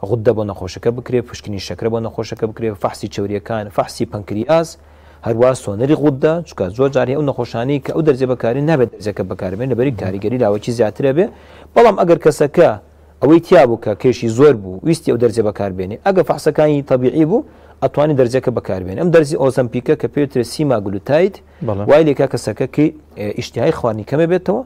غودە بۆ نەخۆشەکە بکرێ پشکنی شەکرە بۆ نەخۆشەکە بکرێ فەحسی چوریەکان فەحسی پەنکریاس هەروە سۆنەری غودە چکە زۆر جاری ئەو نەخۆشانی کە ئەو دەرزێ بەکاری نابێت دەرزەکە بەکاربێن لەبەری کاریگەری لاوەکی زیاترە بێ بەڵام ئەگەر کەسەکە ئەوەی تیا بوو کە کێشی زۆر بوو ویستی ئەو دەرزێ بەکاربێنێ ئەگە فەحسەکانی تەبیعی بوو ئەتوانی دەرجەکە بەکاربێن ئەم دەرزی ئۆزەمپیکە کە پێوترێت سیما گلوتایت وای لێکا کەسەکە کە ئیشتیهای خواردنی کەمە بێتەوە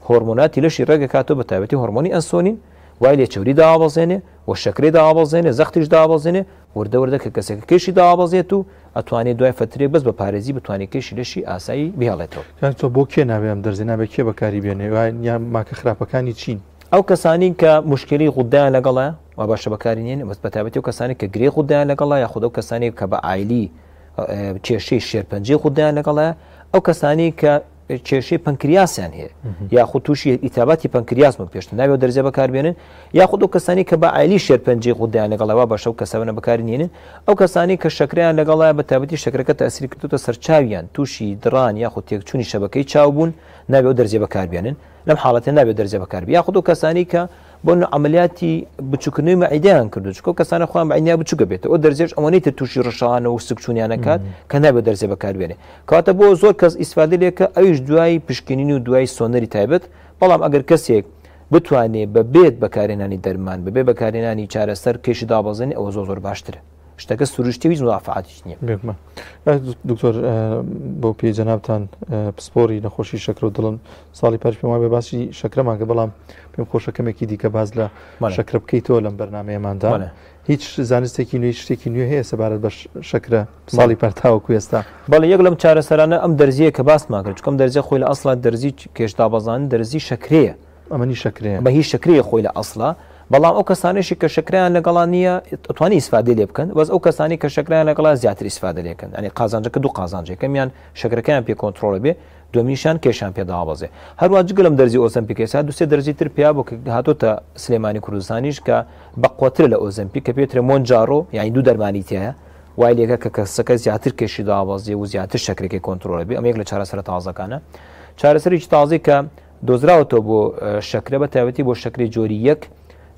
هۆرمۆناتی لەشی ڕێگە کاتۆ بە تایبەتی هۆرمۆنی ئەنسۆنین وای لێ چوری داوابەزێنێ و شەکرێ داوابەزێنێ زەختیش داوابەزێنێ وردە کە کەسێکە کێشی داوابەزێت و ئەتوانێت دوای فترێ بەس بە پارێزی بتوانێت کێشی لەشی ئاسایی بهێڵێتەوە تۆ بۆ کێ ناوێ ئەم دەرزێ نابێت کێ بەکاری بێنێ یان ماکە خراپەکانی چین ئەو کەسانی کە مشکلی غودایان لەگەڵە و باشە بەکارینێن بەس بەتابەتی و کەسانی کە گرێ خوددایان لەگەڵە یا خودە و کەسانی کە بە ئایلی کێشەی شێرپەنجەی خوددایان لەگەڵە ئەو کەسانی کە کێشەی پەنکریاسیان هەیە یاخود تووشی ئیتاباتی پەنکریاسمە پێشتر ناوێت دەرجە بەکاربێنن یاخود ئەو کەسانی کە بە ئایلی شێرپەنجەی خوددایان لەگەڵەوە باشە و کەسەبنە بەکارینێنن ئەو کەسانی کە شەکریان لەگەڵە بە تایبەتی شەکرەکە تەسیری کردوتە سەرچاویان تووشی دڕان یاخود تێکچوونی شەبەکەی چاو بوون ناوێت دەرجە بەکاربێنن لەم حاڵەتە نابێت دەرجە بەکاربێ یاخود و کەسانی کە بۆ عملیاتی بچووکردنەوەی مەعیدەیان کردو چکۆ کەسانە خۆیان بەعینیا بچووکە بێت ئەو دەرجێش ئەوەی تر تووشی ڕەشانە و سکچوونیانەکات کە نابێت دەرجە بەکاربێنێ کەواتە بۆ زۆر کەس ئیسفادە لێکە ئەویش دوای پشکنین و دوای سۆنەری تایبەت بەڵام ئەگەر کەسێک بتوانێت بە بێت بەکارێنانی دەرمان بەبێ بەکارێنانی چارەسەر کێشی دابەزێنێ ئەوە زۆر زۆر باشترە شتەکە سروشتی هیچ مدافعاتی نییە بێکمە دکتۆر بۆ پێی جەنابتان پسپۆری نەخۆشی شەکر و دڵن ساڵی پاش پێم وایە باسی شەکرەماکە بەڵام پێم خۆشەکەمێکی دیکە باز لە شەکرە بکەیتەوە لەم بەرنامەیەماندا هیچ زانستێکی نوێی شتێکی نوێ هەیە سەبارەت بە شەکرە ساڵی پەرتاوەکو ئێستا بەڵێ یەک لەم چارەسەرانە ئەم دەرزیە کە باسمان کرد چکەم دەرجە خۆی لە ئەسڵات دەرزی کێشدابەزان دەرزی شەکرەیە ئەمەنی شەکرەیە بە هیچ شەکرەیە خۆی لە ئەسڵا بەڵام ئەو کەسانێکی کە شەکریان لەگەڵان نییە ئەتوانی ئیسفادە لێ بکەن بەس ئەو کەسانی کە شەکریان لەگەڵا زیاتر ئیسفادە لێکەن ئەنی قازانجەکە دوو قازانجەکەمیان شەکرەکەیان پێ کۆنتترۆڵە بێ دومیشان کێشان پێداوازێ هەروە جگەلم دەرزی ئۆزەمپیکێسا دوسێ دەرزی تر پیا بۆ هاتۆتە سلێمانی کوردستانیش کە بەقوتر لە ئۆزەمپیک کە پێترە مۆنجارۆ یعنی دوو دەرمانی تایە وای لێکە کە کەسەکە زیاتر کێشی داوازێ و زیاتر شەکرێکی کۆنتترۆڵە بێ ئەمە یەک لە چارەسەرە تازەکانە چارەسەرێکی تازی کە دۆزراوەتەوە بۆ شەکرە بە تایبەتی بۆ شەکری جۆری یەک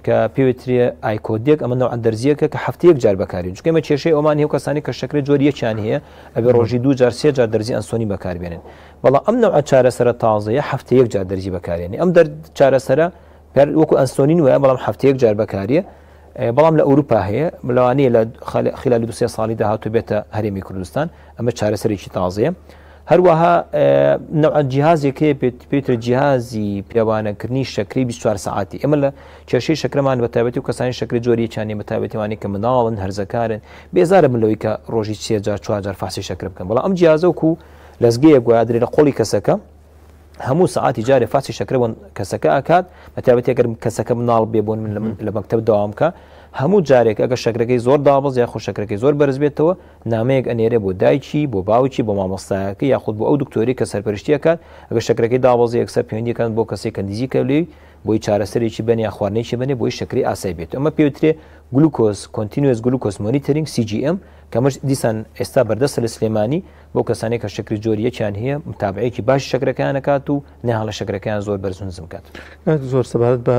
کە پێوترێ ئایکۆدێک ئەمە نەوە دەرزیەکە کە هەفتە یەک جار بەکارین چکەمە کێشەی ئەومان هەیە کەسانی کە شەکرە جۆری یەکیان هەیە ئەبێ ڕۆژی دوو جار سێ جار دەرزی ئەنسۆنی بەکاربێنن بەڵام ئەم نەوە چارەسەرە تازەیە هەفتە یەک جار دەرزی بەکارێنێ ئەم چارەسەرە وەکو ئەنسۆنین وایە بەڵام هەفتە یەک جار بەکاریە بەڵام لە ئەوروپا هەیە لەوانەیە لە خلالی دو سێ ساڵی داهاتوو بێتە هەرێمی کوردستان ئەمە چارەسەرێکی تازەیە هەروەها نەوع جیهازێکەیە پێوترە جیهازی پیاوانەکردنی شەکری 24 ساعتی ئێمە لە کێشەی شەکرەمان بە تایبەتی و کەسانی شەکری جۆریەکیانی بە تایبەتیوانی کە مناڵن هەرزەکارن بێزارە من لەوەی کە ڕۆژی 3 فاسی شەکر بکەن بەڵام ئەم جیهازە وکو لەزگەیە گویادرێ لە قۆڵی کەسەکە هەموو ساعتی جارێ فاسی شەکرە بۆن کەسەکە ئاکات بە تایبەتی ئەگەر کەسەکە مناڵ بێ بۆن لە مەکتەب داوامکە هەموو جارێک ئەگە شەکرەکەی زۆر دابەز یاخۆ شەکرەکەی زۆر بەرز بێتەوە نامەیەک ئەنێرە بۆ دایکی بۆ باوکی بۆ مامۆستایەکە یاخود بۆ ئەو دکتۆری کە سەرپەرشتیەکات ئەگە شەکرەکەی دابەزی یەکسەر پەیوەندیەکان بۆ کەسێک کە نزیکە لێ بۆی چارەسەرێکی بنێ خواردنێکی بنێ بۆی شەکری ئاسایی بێت ئەمە پێوترێ گلوکۆز کۆنتینوس گلوکۆز مۆنیتەرینگ CGM کەمەش دیسان ئێستا بەردەستە لە سلێمانی بۆ کەسانێک کە شەکری جۆریەکیان هەیە متابعەیەکی باش شەکرەکان نکات و نەهاڵە شەکرەکان زۆر بەرزونزم کات. زۆر سەبارەت بە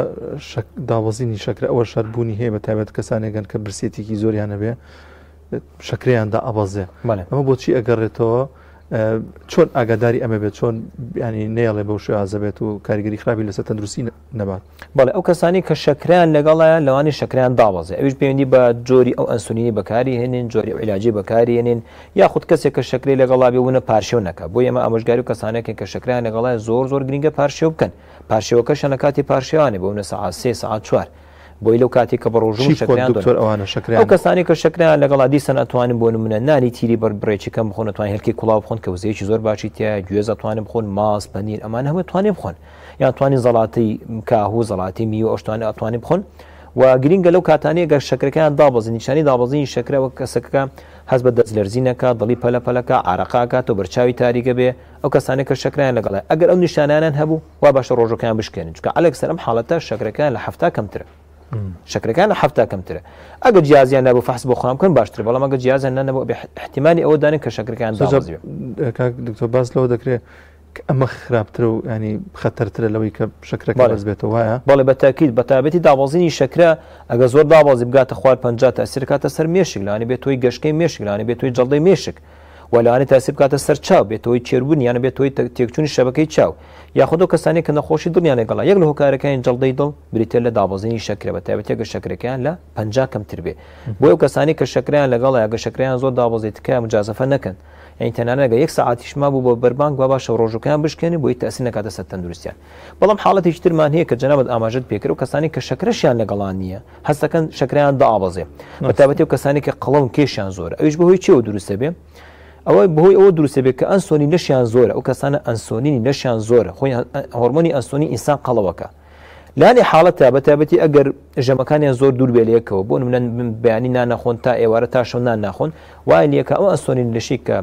داوەزینی شەکرە ئەوە شەربوونی هەیە بە تایبەت کەسانێکگەن کە برسێتێکی زۆریانە بێ شەکریاندا ئەبەزێ ئەمە بۆچی ئەگەڕێتەوە چۆن ئاگاداری ئەمە بێت چۆن ینی نێڵێ بەو شێوازە بێت و کاریگەری خراپی لەسەر تەندروستی نەبات. بەڵێ ئەو کەسانی کە شەکریان لەگەڵایە لەوانی شەکریان داوەزێ ئەوش پەیوەندی بە جۆری ئەو ئەنسولینی بەکاری هێنین جۆری ئەو عیلاجی بەکاری هێنین یاخود کەسێک کە شەکری لەگەڵا بێونە پارشێو نەکە بۆ ئێمە ئامۆژگاری و کەسانێکی کە شەکریان لەگەڵایە زۆر گرنگە پارشێو بکەن پارشێوەکەشە لە کاتی پارشێوانێ بۆ سەعات 3 سەعات 4 بۆی لەو کاتی کە بە ڕۆژوو شەکریان ئەوانە شەکریان ئەو کەسانی کە شەکریان لەگەڵا دیسان ئەتوانن بۆ نمونە نانی تیری بەڕێکی کەم بخۆن ئەتوانن هەرکی کوڵاو بخۆن کە وزەیەکی زۆر باشی تایە گوێز ئەتوانن بخۆن ماس پەنیر ئەمان هەموو توانێ بخۆن یان توانین زەڵاتی کاهوو زەڵاتی میوە ئەوشتوانە ئەتوانێ بخۆن و گرینگە لەو کاتانەیە گەر شەکرەکان دابەزین نیشانی دابەزینی شەکرەوە کەسەکە هەست بە دەستلەرزینەکە دڵی پەلەپەلەکە عارەقاکات و بەرچاوی تاریکە بێ ئەو کەسانێک کە شەکریان لەگەڵای ئەگەر ئەو نیشانانیان هەبوو وا باشە ڕۆژەکان بشکێنن چونکە ئەلێکسەر ئەم حاڵەتە شەکرەکان لە 7 کەمترە شەکرەکان لە 7 کەمترە ئەگەر جیازیان نەبوو فحس بۆ خۆم بکەن باشتر بەڵام ئەگەر جیازیان نەبوو احتیمالی ئەوە دانن کە شەکرەکان دابەز بێ. دکتۆر باس لەوە دەکرێت ئەمە خراپترە و ینی خەتەرترە لەوەی کە شەکرەکە بەز بێتەوە وایە بەڵێ بە تاکید بە تایبەتی دابەزینی شەکرە ئەگە زۆر دابەزی بگاتە خوارد 50 تاثیر کاتە سەر مێشک لەوانێ بێت تۆی گەشتەی مێشک لەوانێ بێت تۆی جەڵدەی مێشک و لەوانێت تاثیر بکاتە سەر چاو بێتەوەی چێربوون یانە بێت تۆی تێکچوونی شەبەکەی چاو یاخود ئەو کەسانێک کە نەخۆشی دڵیان لەگەڵا یەک لە هۆکارەکانی جەڵدەی دڵ بریتە لە دابەزینی شەکرە بە تایبەتی ئەگە شەکرەکەیان لە 50 کەمتر بێ بۆ ئەو کەسانی کە شەکریان لەگەڵا ئەگە شەکریان زۆر دابەزێت تکایە مجازەفە نەکەن یعنی تەنانەت ئەگە 1 ساعتیش مابوو بۆ بەربانگ وا باشە ڕۆژەکەیان بشکێنی بۆی تەسیر نەکاتە سەر تەندروستیان. بەڵام حاڵەتێکی ترمان هەیە کە جەنابەت ئاماژەت پێکرد و کەسانی کە شەکرەشیان لەگەڵان نییە هەست دەکەن شەکریان دابەزێ بە تایبەتی و کەسانی کە قەڵەو کێشیان زۆرە ئەویش بەهۆی چیەوە دروستە بێ ئەوەی بەهۆی ئەوە دروستە بێت کە ئەنسۆنی نەشیان زۆرە ئەو کەسانە ئەنسۆنینی نەشیان زۆرە خۆی هۆرمۆنی ئەنسۆنی ئینسان قەڵەوەکە لانی حاڵەتە بە تایبەتی ئەگەر ژەمەکانیان زۆر دوور بێلەکەوە بۆ نمونە بەیانی نانەخۆن تا ئێوارە تا شەو نان ناخۆن وای لەکە ئەو ئەنسۆنین لەشی کە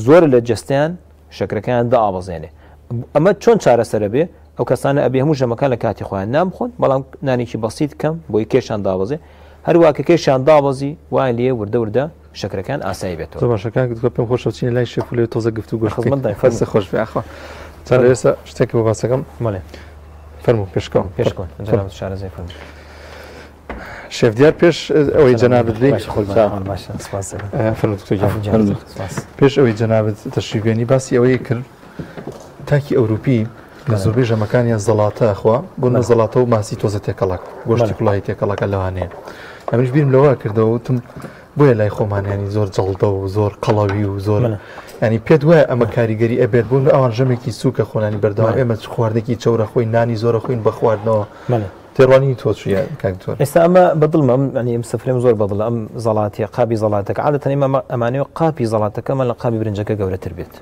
زۆر لە جستیان شەکرەکان دابەزێنێ ئەمە چۆن چارەسەرە بێ ئەو کەسانە ئەبێ هەموو ژەمەکان لە کاتی خۆیان نامخۆن بەڵام نانێکی بەسیت کەم بۆی کێشان دابەزێ هەروە کە کێشیان دابەزی وای لێ وردە شەکرەکان ئاسایی بێتەوە باشەکان پێم خۆشەچینە لای شێف لێ تۆزە گفتو گۆشتمەندای فەرسە خۆش بێخوا چا ئێستا شتێکی بۆ باسەکەم مەڵێ فەرموو پێشکەم شارەزای فەرموو شێف دیار پێش ئەوەی جەنابەت پێش ئەوەی جەنابەت تەشریفێنی باسی ئەوەی کرد تاکی ئەوروپی لە زۆربەی ژەمەکانیان زەڵاتە خوا بۆ نەزەڵاتە و ماسی تۆزە تێکەڵک گۆشتی کوڵایی تێکەڵەکە لەوانەیە ئەمەش بیرم لەوە کردەوە وتم بۆیە لای خۆمانیانی زۆر جەڵدە و زۆر قەڵاوی و زۆر ینی پێت وایە ئەمە کاریگەری ئەبێت بوون ئەوان ژەمێکی سووکە خۆنانی بەردەوام ئێمە خواردێکی چەورە خۆی نانی زۆرە خۆین بە خواردنەوە تێڕوانی تۆ چیە کاکتۆر ئێستا ئەمە بەدڵمە ئەم سفرێم زۆر بەدڵ ئەم زەڵاتی قاپی زەڵاتەکە عادەتەن ئەمانەوە قاپی زەڵاتەکەمە لە قاپی برنجەکە گەورەتر بێت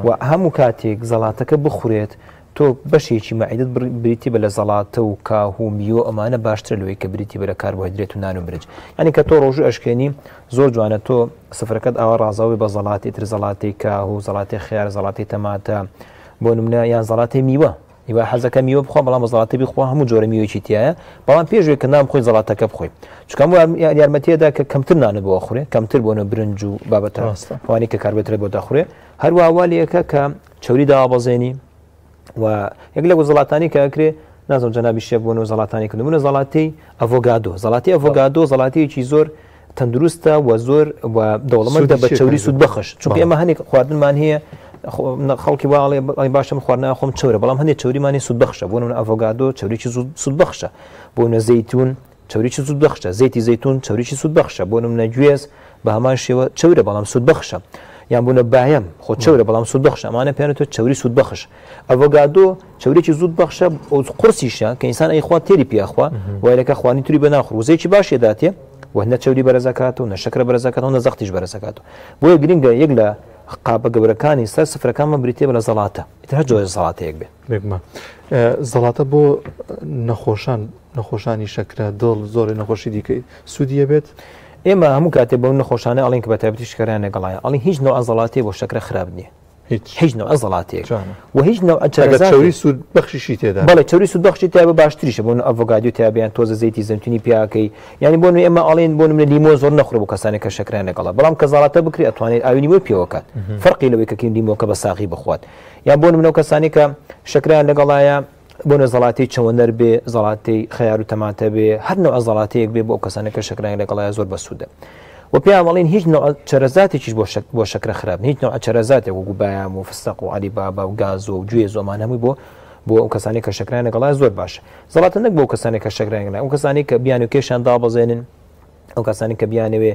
و هەموو کاتێک زەڵاتەکە بخورێت تۆ بەشێکی مەعیدت بریتی بە لە زەڵاتە و کاهوو میوە ئەمانە باشتر لەوەی کە بریتی بە لە کاربۆهیدرێت و نان و برنج ینی کە تۆ ڕۆژوو ئەشکێنی زۆر جوانە تۆ سفرەکەت ئاوا ڕازاوی بە زەڵاتی تر زەڵاتی کاهوو زەڵاتی خیار زەڵاتی تەماتە بۆ نمونە یان زەڵاتی میوە هیوا حەزەکە میوە بخوا بەڵام زەڵاتی بخوا هەموو جۆرە میوەیەکی تایە بەڵام پێشوێ کە نام خۆی زەڵاتەکە بخۆی چکەم یارمەتیەدا کە کەمتر نانە بۆ خوێ کەمتر بۆنە برنج و بابەتە وانی کە کاربێترێت بۆ داخورێ هەروە والیەکە کە چوری دابەزێنی و یەک لە زەڵاتانی کەکرێ نازم جەنابی شێف بوون و زەڵاتانی کردبوونە زەڵاتی ئەڤۆگادۆ زەڵاتی ئەڤۆگادۆ زەڵاتیەکی زۆر تەندروستە و زۆر دەوڵەمەندە بە چوری سوود بەخش چونکە ئێمە هەنێک خواردنمان هەیە خەڵکی واڵێ باشم خواردنەوە خۆم چورە بەڵام هەندێک چوریمانی سوود بەخشە بۆ نمونە ئەڤۆگادۆ چوریکی سوود بەخشە بۆ نمونە زەیتون چوریکی سوود بەخشە زەیتی زەیتون چوریکی سوود بەخشە بۆ نمونە گوێز بە هەمان شێوە چورە بەڵام سوود بەخشە یان بوونە باەم خۆ چورە بەڵام سوود بەخشە ئەمانە پێێنێتەوە چوری سوود بەخش ئەڤۆگادۆ چورێکی زود بەخشە قورسیشە کە ئینسان ئەیخوا تێری پیاخوا وایلەکە خوانی توری بە ناخڕ وزەیەکی باشێ داتێ و نە چوری بەرەزەکات و نە شەکرە بەرەزەکات و نە زەختیش بەرەزەکات بۆیە گرنگە یەک لە قاپە گەورەکانی سەر سفرەکانمە بریتێ بە لە زەڵاتە ئیتر هەر جۆرە زەڵاتەیەک بێ بێگمە زەڵاتە بۆ نەخۆشانی شەکرە دڵ زۆر نەخۆشی دیکەی سوودیە بێت ئێمە هەموو کاتێ بەو نەخۆشانە ئەڵین کە بە تایبەتی شکەران لەگەڵایە ئەڵین هیچ نوع زەڵاتی بۆ شەکرە خراپ نییە هیچ نوع زەڵاتێک و هیچ نوع چاوری سوود بەخشیشی تێدا بەڵێ چوری سوود بەخشی تیا بە باشتریشە بۆن ئەڤۆگادیو تیابیان تۆزە زەیتی زەمتونی پیاکەی ینی بۆ ئێمە ئەڵێن بۆ منە لیمۆ زۆر نەخڕ بۆ کەسانی کە شەکران لەگەڵا بەڵام کە زەڵاتە بکری ئەتوانێت ئاوی لیمۆ پێوەکات فەرقی لەوەی کە لیمۆکە بە ساغی بخوات یا بۆ منەوە کەسانی کە شەکران لەگەڵایە بۆنە زەڵاتی چەوەنەر بێ زەڵاتی خەیار و تەماتە بێ هەر نوع زەڵاتەیەک بێ بۆ کەسانی کە شەکران لەگەڵایە زۆر بەسوودە و پێیان بەڵێن هیچ نوع چەرەزاتێکیش بۆ شەکرە خراپ هیچ نوع چەرەزاتێک وەکو بایام و فستق و عەلیبابا و گاز و گوێ زۆمان هەمووی بۆ ئەو کەسانی کە شەکران لەگەڵایە زۆر باشە زەڵاتە نەک بۆ کەسانی کە شەکران لەگەڵایە ئەو کەسانی کە بیان و کێشیان دابەزێنن ئەو کەسانی کە بیانەوێ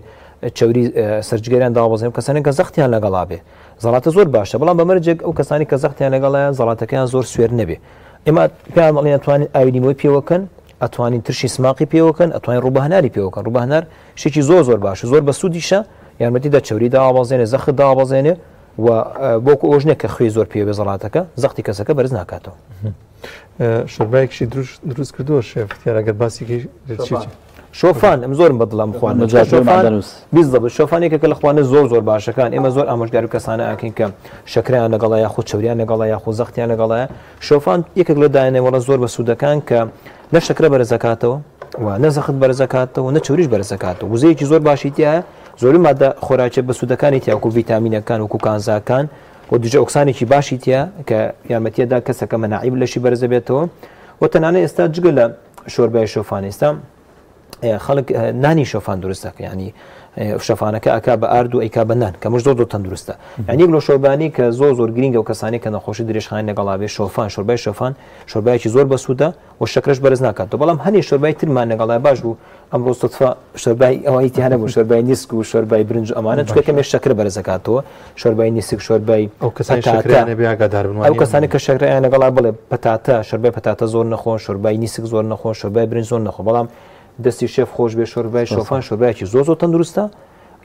چوری سەرجگەریان دابەزێن کەسانی کە زەختیان لەگەڵا بێ زەڵاتە زۆر باشە بەڵام بەمەرجێک ئەو کەسانی کە زەختیان لەگەڵایە زەڵاتەکەیان زۆر سوێر نەبێ ئێمە پێیان بەڵێن ئەتوانین ئاوی لیمۆی پێوەکەن ئەتوانین ترشی سماقی پێوەکەن ئەتوانین ڕووبەهناری پێوەکەن ڕووبەهنار شتێکی زۆر باشە زۆر بە سوودیشە یارمەتیدا چوری دابەزێنێ زەخت دابەزێنێ و بۆکو ئۆژنێک کە خوێ زۆر پێوێ زەڵاتەکە زەختی کەسەکە بەرز ناکاتەوە شەربایەکیشی دروست کردووە شێف دیارەگەر باسی شۆفان ئەم زۆرم بەدڵام خوانە شۆفانێکە کە لە خوانە زۆر باشەکان ئێمە زۆر ئامۆژگار و کەسانە ئاکەین کە شەکریان لەگەڵایە خۆ چوریان لەگەڵایە خۆ زەختیان لەگەڵایە شۆفان یەکێک لە دایانەوەڵە زۆر بە سوودەکان کە نە شەکرە بەرزەکاتەوە و نە زەخت بەرزەکاتەوە نە چوریش بەرزەکاتەوە وزەیەکی زۆر باشی تایە زۆری مادە خۆراکێ بە سوودەکانی تیا وەکو ڤیتامینەکان وەکو کانزاکان و دوجە ئۆکسانێکی باشی تیا کە یارمەتیەدا کەسەکە مەناعیب لەشی بەرزە بێتەوە و تەنانەت ئێستا جگە لە شۆربای شۆفان ئێستا خەڵک نانی شۆفان دروستەکە ینی شەفانەکە ئەکا بە ئارد و ئەیکا بە نان کە مش زۆر تەندروستە یعنی لە شۆربانی کە زۆر گرینگە و کەسانی کە نەخۆشی درێژخانی لەگەڵا بێ شۆفان شۆربای شۆفان شۆربایەکی زۆر بەسوودە و شەکرەش بەرز ناکاتەوە بەڵام هەنێ شۆربای ترمان لەگەڵای باش بوو ئەمڕۆ سوتفا شۆربای ئەوەی هەنە بوو شۆربای نیسک و شۆربای برنج ئەمانە چکە کەمێ شەکر بەرزەکاتەوە شۆربای نیسک شۆربای ئەو کەسانی شەکرانە بێ ئاگادار بن ئەو کەسانی کە شەکرەیان لەگەڵا بڵێ پەتاتە شۆربای پەتاتە زۆر نەخۆن شۆربای نیسک زۆر نەخۆن شۆربای برنج زۆر نەخۆ بەڵام دەستی شێف خۆش بێ شۆربای شۆفان شۆربایکی زۆر تەندروستە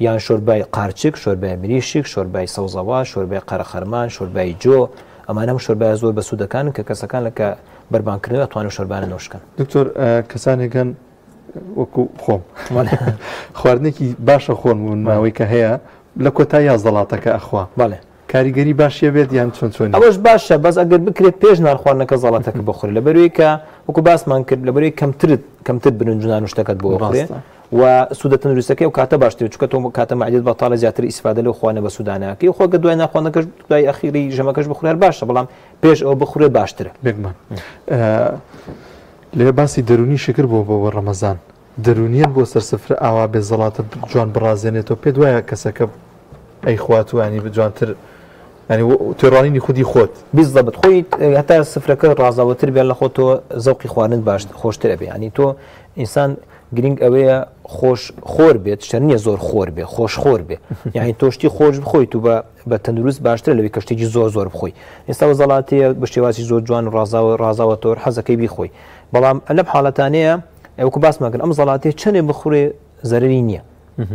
یان شۆربای قارچک شۆربای مریشک شۆربای سەوزەوا شۆربای قەرەخەرمان شۆربای جۆ ئەمانەم شۆربای زۆر بە سوودەکان کە کەسەکان لەکە بەربانکردنەوە ئەتوانن شۆربانە نۆشکن دکتۆر کەسانێکن وەکو خۆم خواردنێکی باشە خۆن بوون ماوەی کە هەیە لە کۆتایی زەڵاتەکە ئەخوا بەڵێ کاریگەری باشیە بێت یان چۆن ئەوەش باشە بەس ئەگەر بکرێت پێش نانخواردنەکە زەڵاتەکە بخۆری لەبەروەی کە وەکو باسمان کرد لەبەروەی کەمتر برنجان و شتەکەت بۆ بخورێ و سوودە تەندروستەکەی و کاتە باشتر چکە تۆ کاتە معدەت بەتاڵە زیاتر ئیسفادە لەو خوانە بە سوودانەکەی خۆ گە دوای ناخواردنەکەش دوای ئەخیری ژەمەکەش بخورێت باشە بەڵام پێش ئەو بخورێت باشترە بێگمان لێ باسی دەرونی شکر بۆ ڕەمەزان دەرونیان بۆ سەرسفرە ئاوا بێ زەڵاتە جوان بڕازێنێتەوە پێ دوایە کەسەکە ئەی خواتوانی بجوانتر ینی تێڕوانینی خودی خۆت بیزدەبت خۆی هەتا سفرەکە ڕازاوەتر بێن لە خۆتەوە زەوقی خواردن باش خۆشترە بێ ینی تۆ ئینسان گرنگ ئەوەیە خۆر بێت شتە زۆر خۆر بێ خۆشخۆر بێ یعنی تۆشتی خۆش بخۆیت و بە تەندروست باشتر لەوەی کەشتێکی زۆر بخۆی ئێستا زەڵاتەیە بە شێوازی زۆر جوان ڕازاوەتەوە حەزەکەی بیخۆی بەڵام لەم حاڵەتانەیە ئەوکو باسمەکەن ئەم زەڵاتەیە چەندێ بخورێ زەرری نییە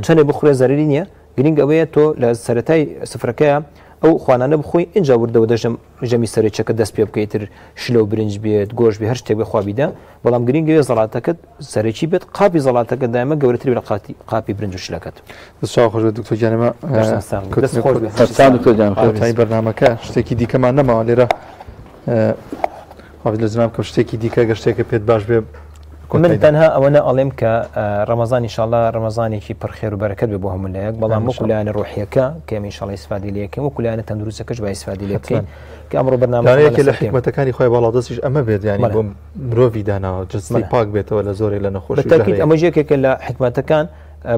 چەندێ بخورێ زەرری نییە گرنگ ئەوەیە تۆ لە سەرەتای سفرەکەیە ئەو خوانانە بخۆی اینجا وردەوە دەژەم ژەمی سەرچەکە دەست پێ بکەیتر شلە و برنج بێت گۆش بێ هەر شتێک بخوابیدا بەڵام گرنگەوێ زەڵاتەکەت سەرەکی بێت قاپی زەڵاتەکە دایمە گەورەتر لە قاپی برنج و شلەکەت خۆش دکتۆر جانەمە بەرنامەکە شتێکی دیکەمان نەماوە لێرە لە جناب کە شتێکی دیکە گەشتێکە پێت باش بێ من تەنها ئەوەنە ئەڵێم کە ڕەمەزانی ئینشاءالله ڕەمەزانێکی پڕخێر و بەرەکەت بێ بۆ هەمولایەک بەڵام وەکو لایەنە ڕۆحیەکە کە ئێمە ئینشاءالله ئیسفادی لێ بکەین وەکو لایەنە تەندروستەکەش با ئیسفادی لێ بکەین کە ئەمڕۆ بەرنامەیەکی لە حکمەتەکانی خۆی باڵادەستیش ئەمە بێت یعنی بۆ مرۆڤی داناوە جسمی پاک بێتەوە لە زۆرێک لە نەخۆشی بەتاکید ئەمە یەکێکە لە حکمەتەکان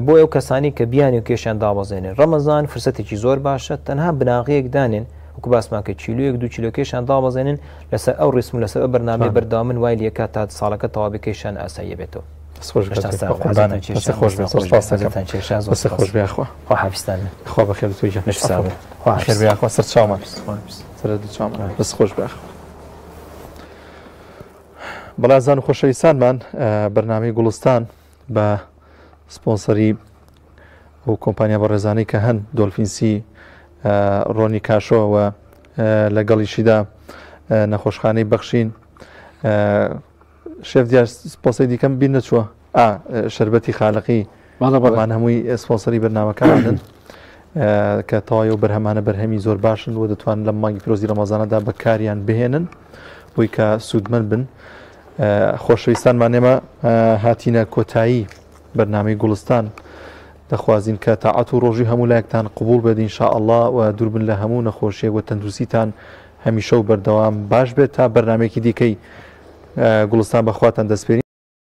بۆ ئەو کەسانی کە بیانی و کێشیان دابەزێنن ڕەمەزان فرسەتێکی زۆر باشە تەنها بناغەیەک دانێن وەکو باسماکە چیلویەک دو چیلۆکێشان دابەزێنن لەسەر ئەو ڕسم لەسەر بەرنامەی بەرداوامن وای لێکات تا ساڵەکە تەواویکەیشان ئاساییە بێتەوە خۆش بێخوا حافستان خوا بەخێر توی خێر بێخوا سەر چاومان سەر دوو چاومان بەس خۆش بێخوا بەڵازان و خۆشەویستانمان بەرنامەی گوڵستان بە سپۆنسەری ئەو کۆمپانیا بە ڕێزانەی کە هەن دۆلفینسی ڕۆنی کاشۆوە لەگەڵیشیدا نەخۆشخانەی بەخشین شێف دیار سپۆنسەری دیکەم بیر نەچووە شەربەتی خاڵقی بەڵام هەمووی سپۆنسەری بەرنامەکانن کە تەواوی و بەرهەمانە بەرهەمی زۆر باشن و دەتوان لە مانگی پیرۆزی ڕەمەزانەدا بەکاریان بهێنن بۆی کە سوودمەند بن. خۆشەویستانمان ئێمە هاتینە کۆتایی بەرنامەی گوڵستان، دەخوازین کە تاعەت و ڕۆژی هەموو لایەکتان قبول بێت ئینشاءالله و دووربن لە هەموو نەخۆشیێک و تەندروستیتان هەمیشە و بەردەوام باش بێت تا بەرنامێکی دیکەی گوڵستان بەخواتان دەسپێرین.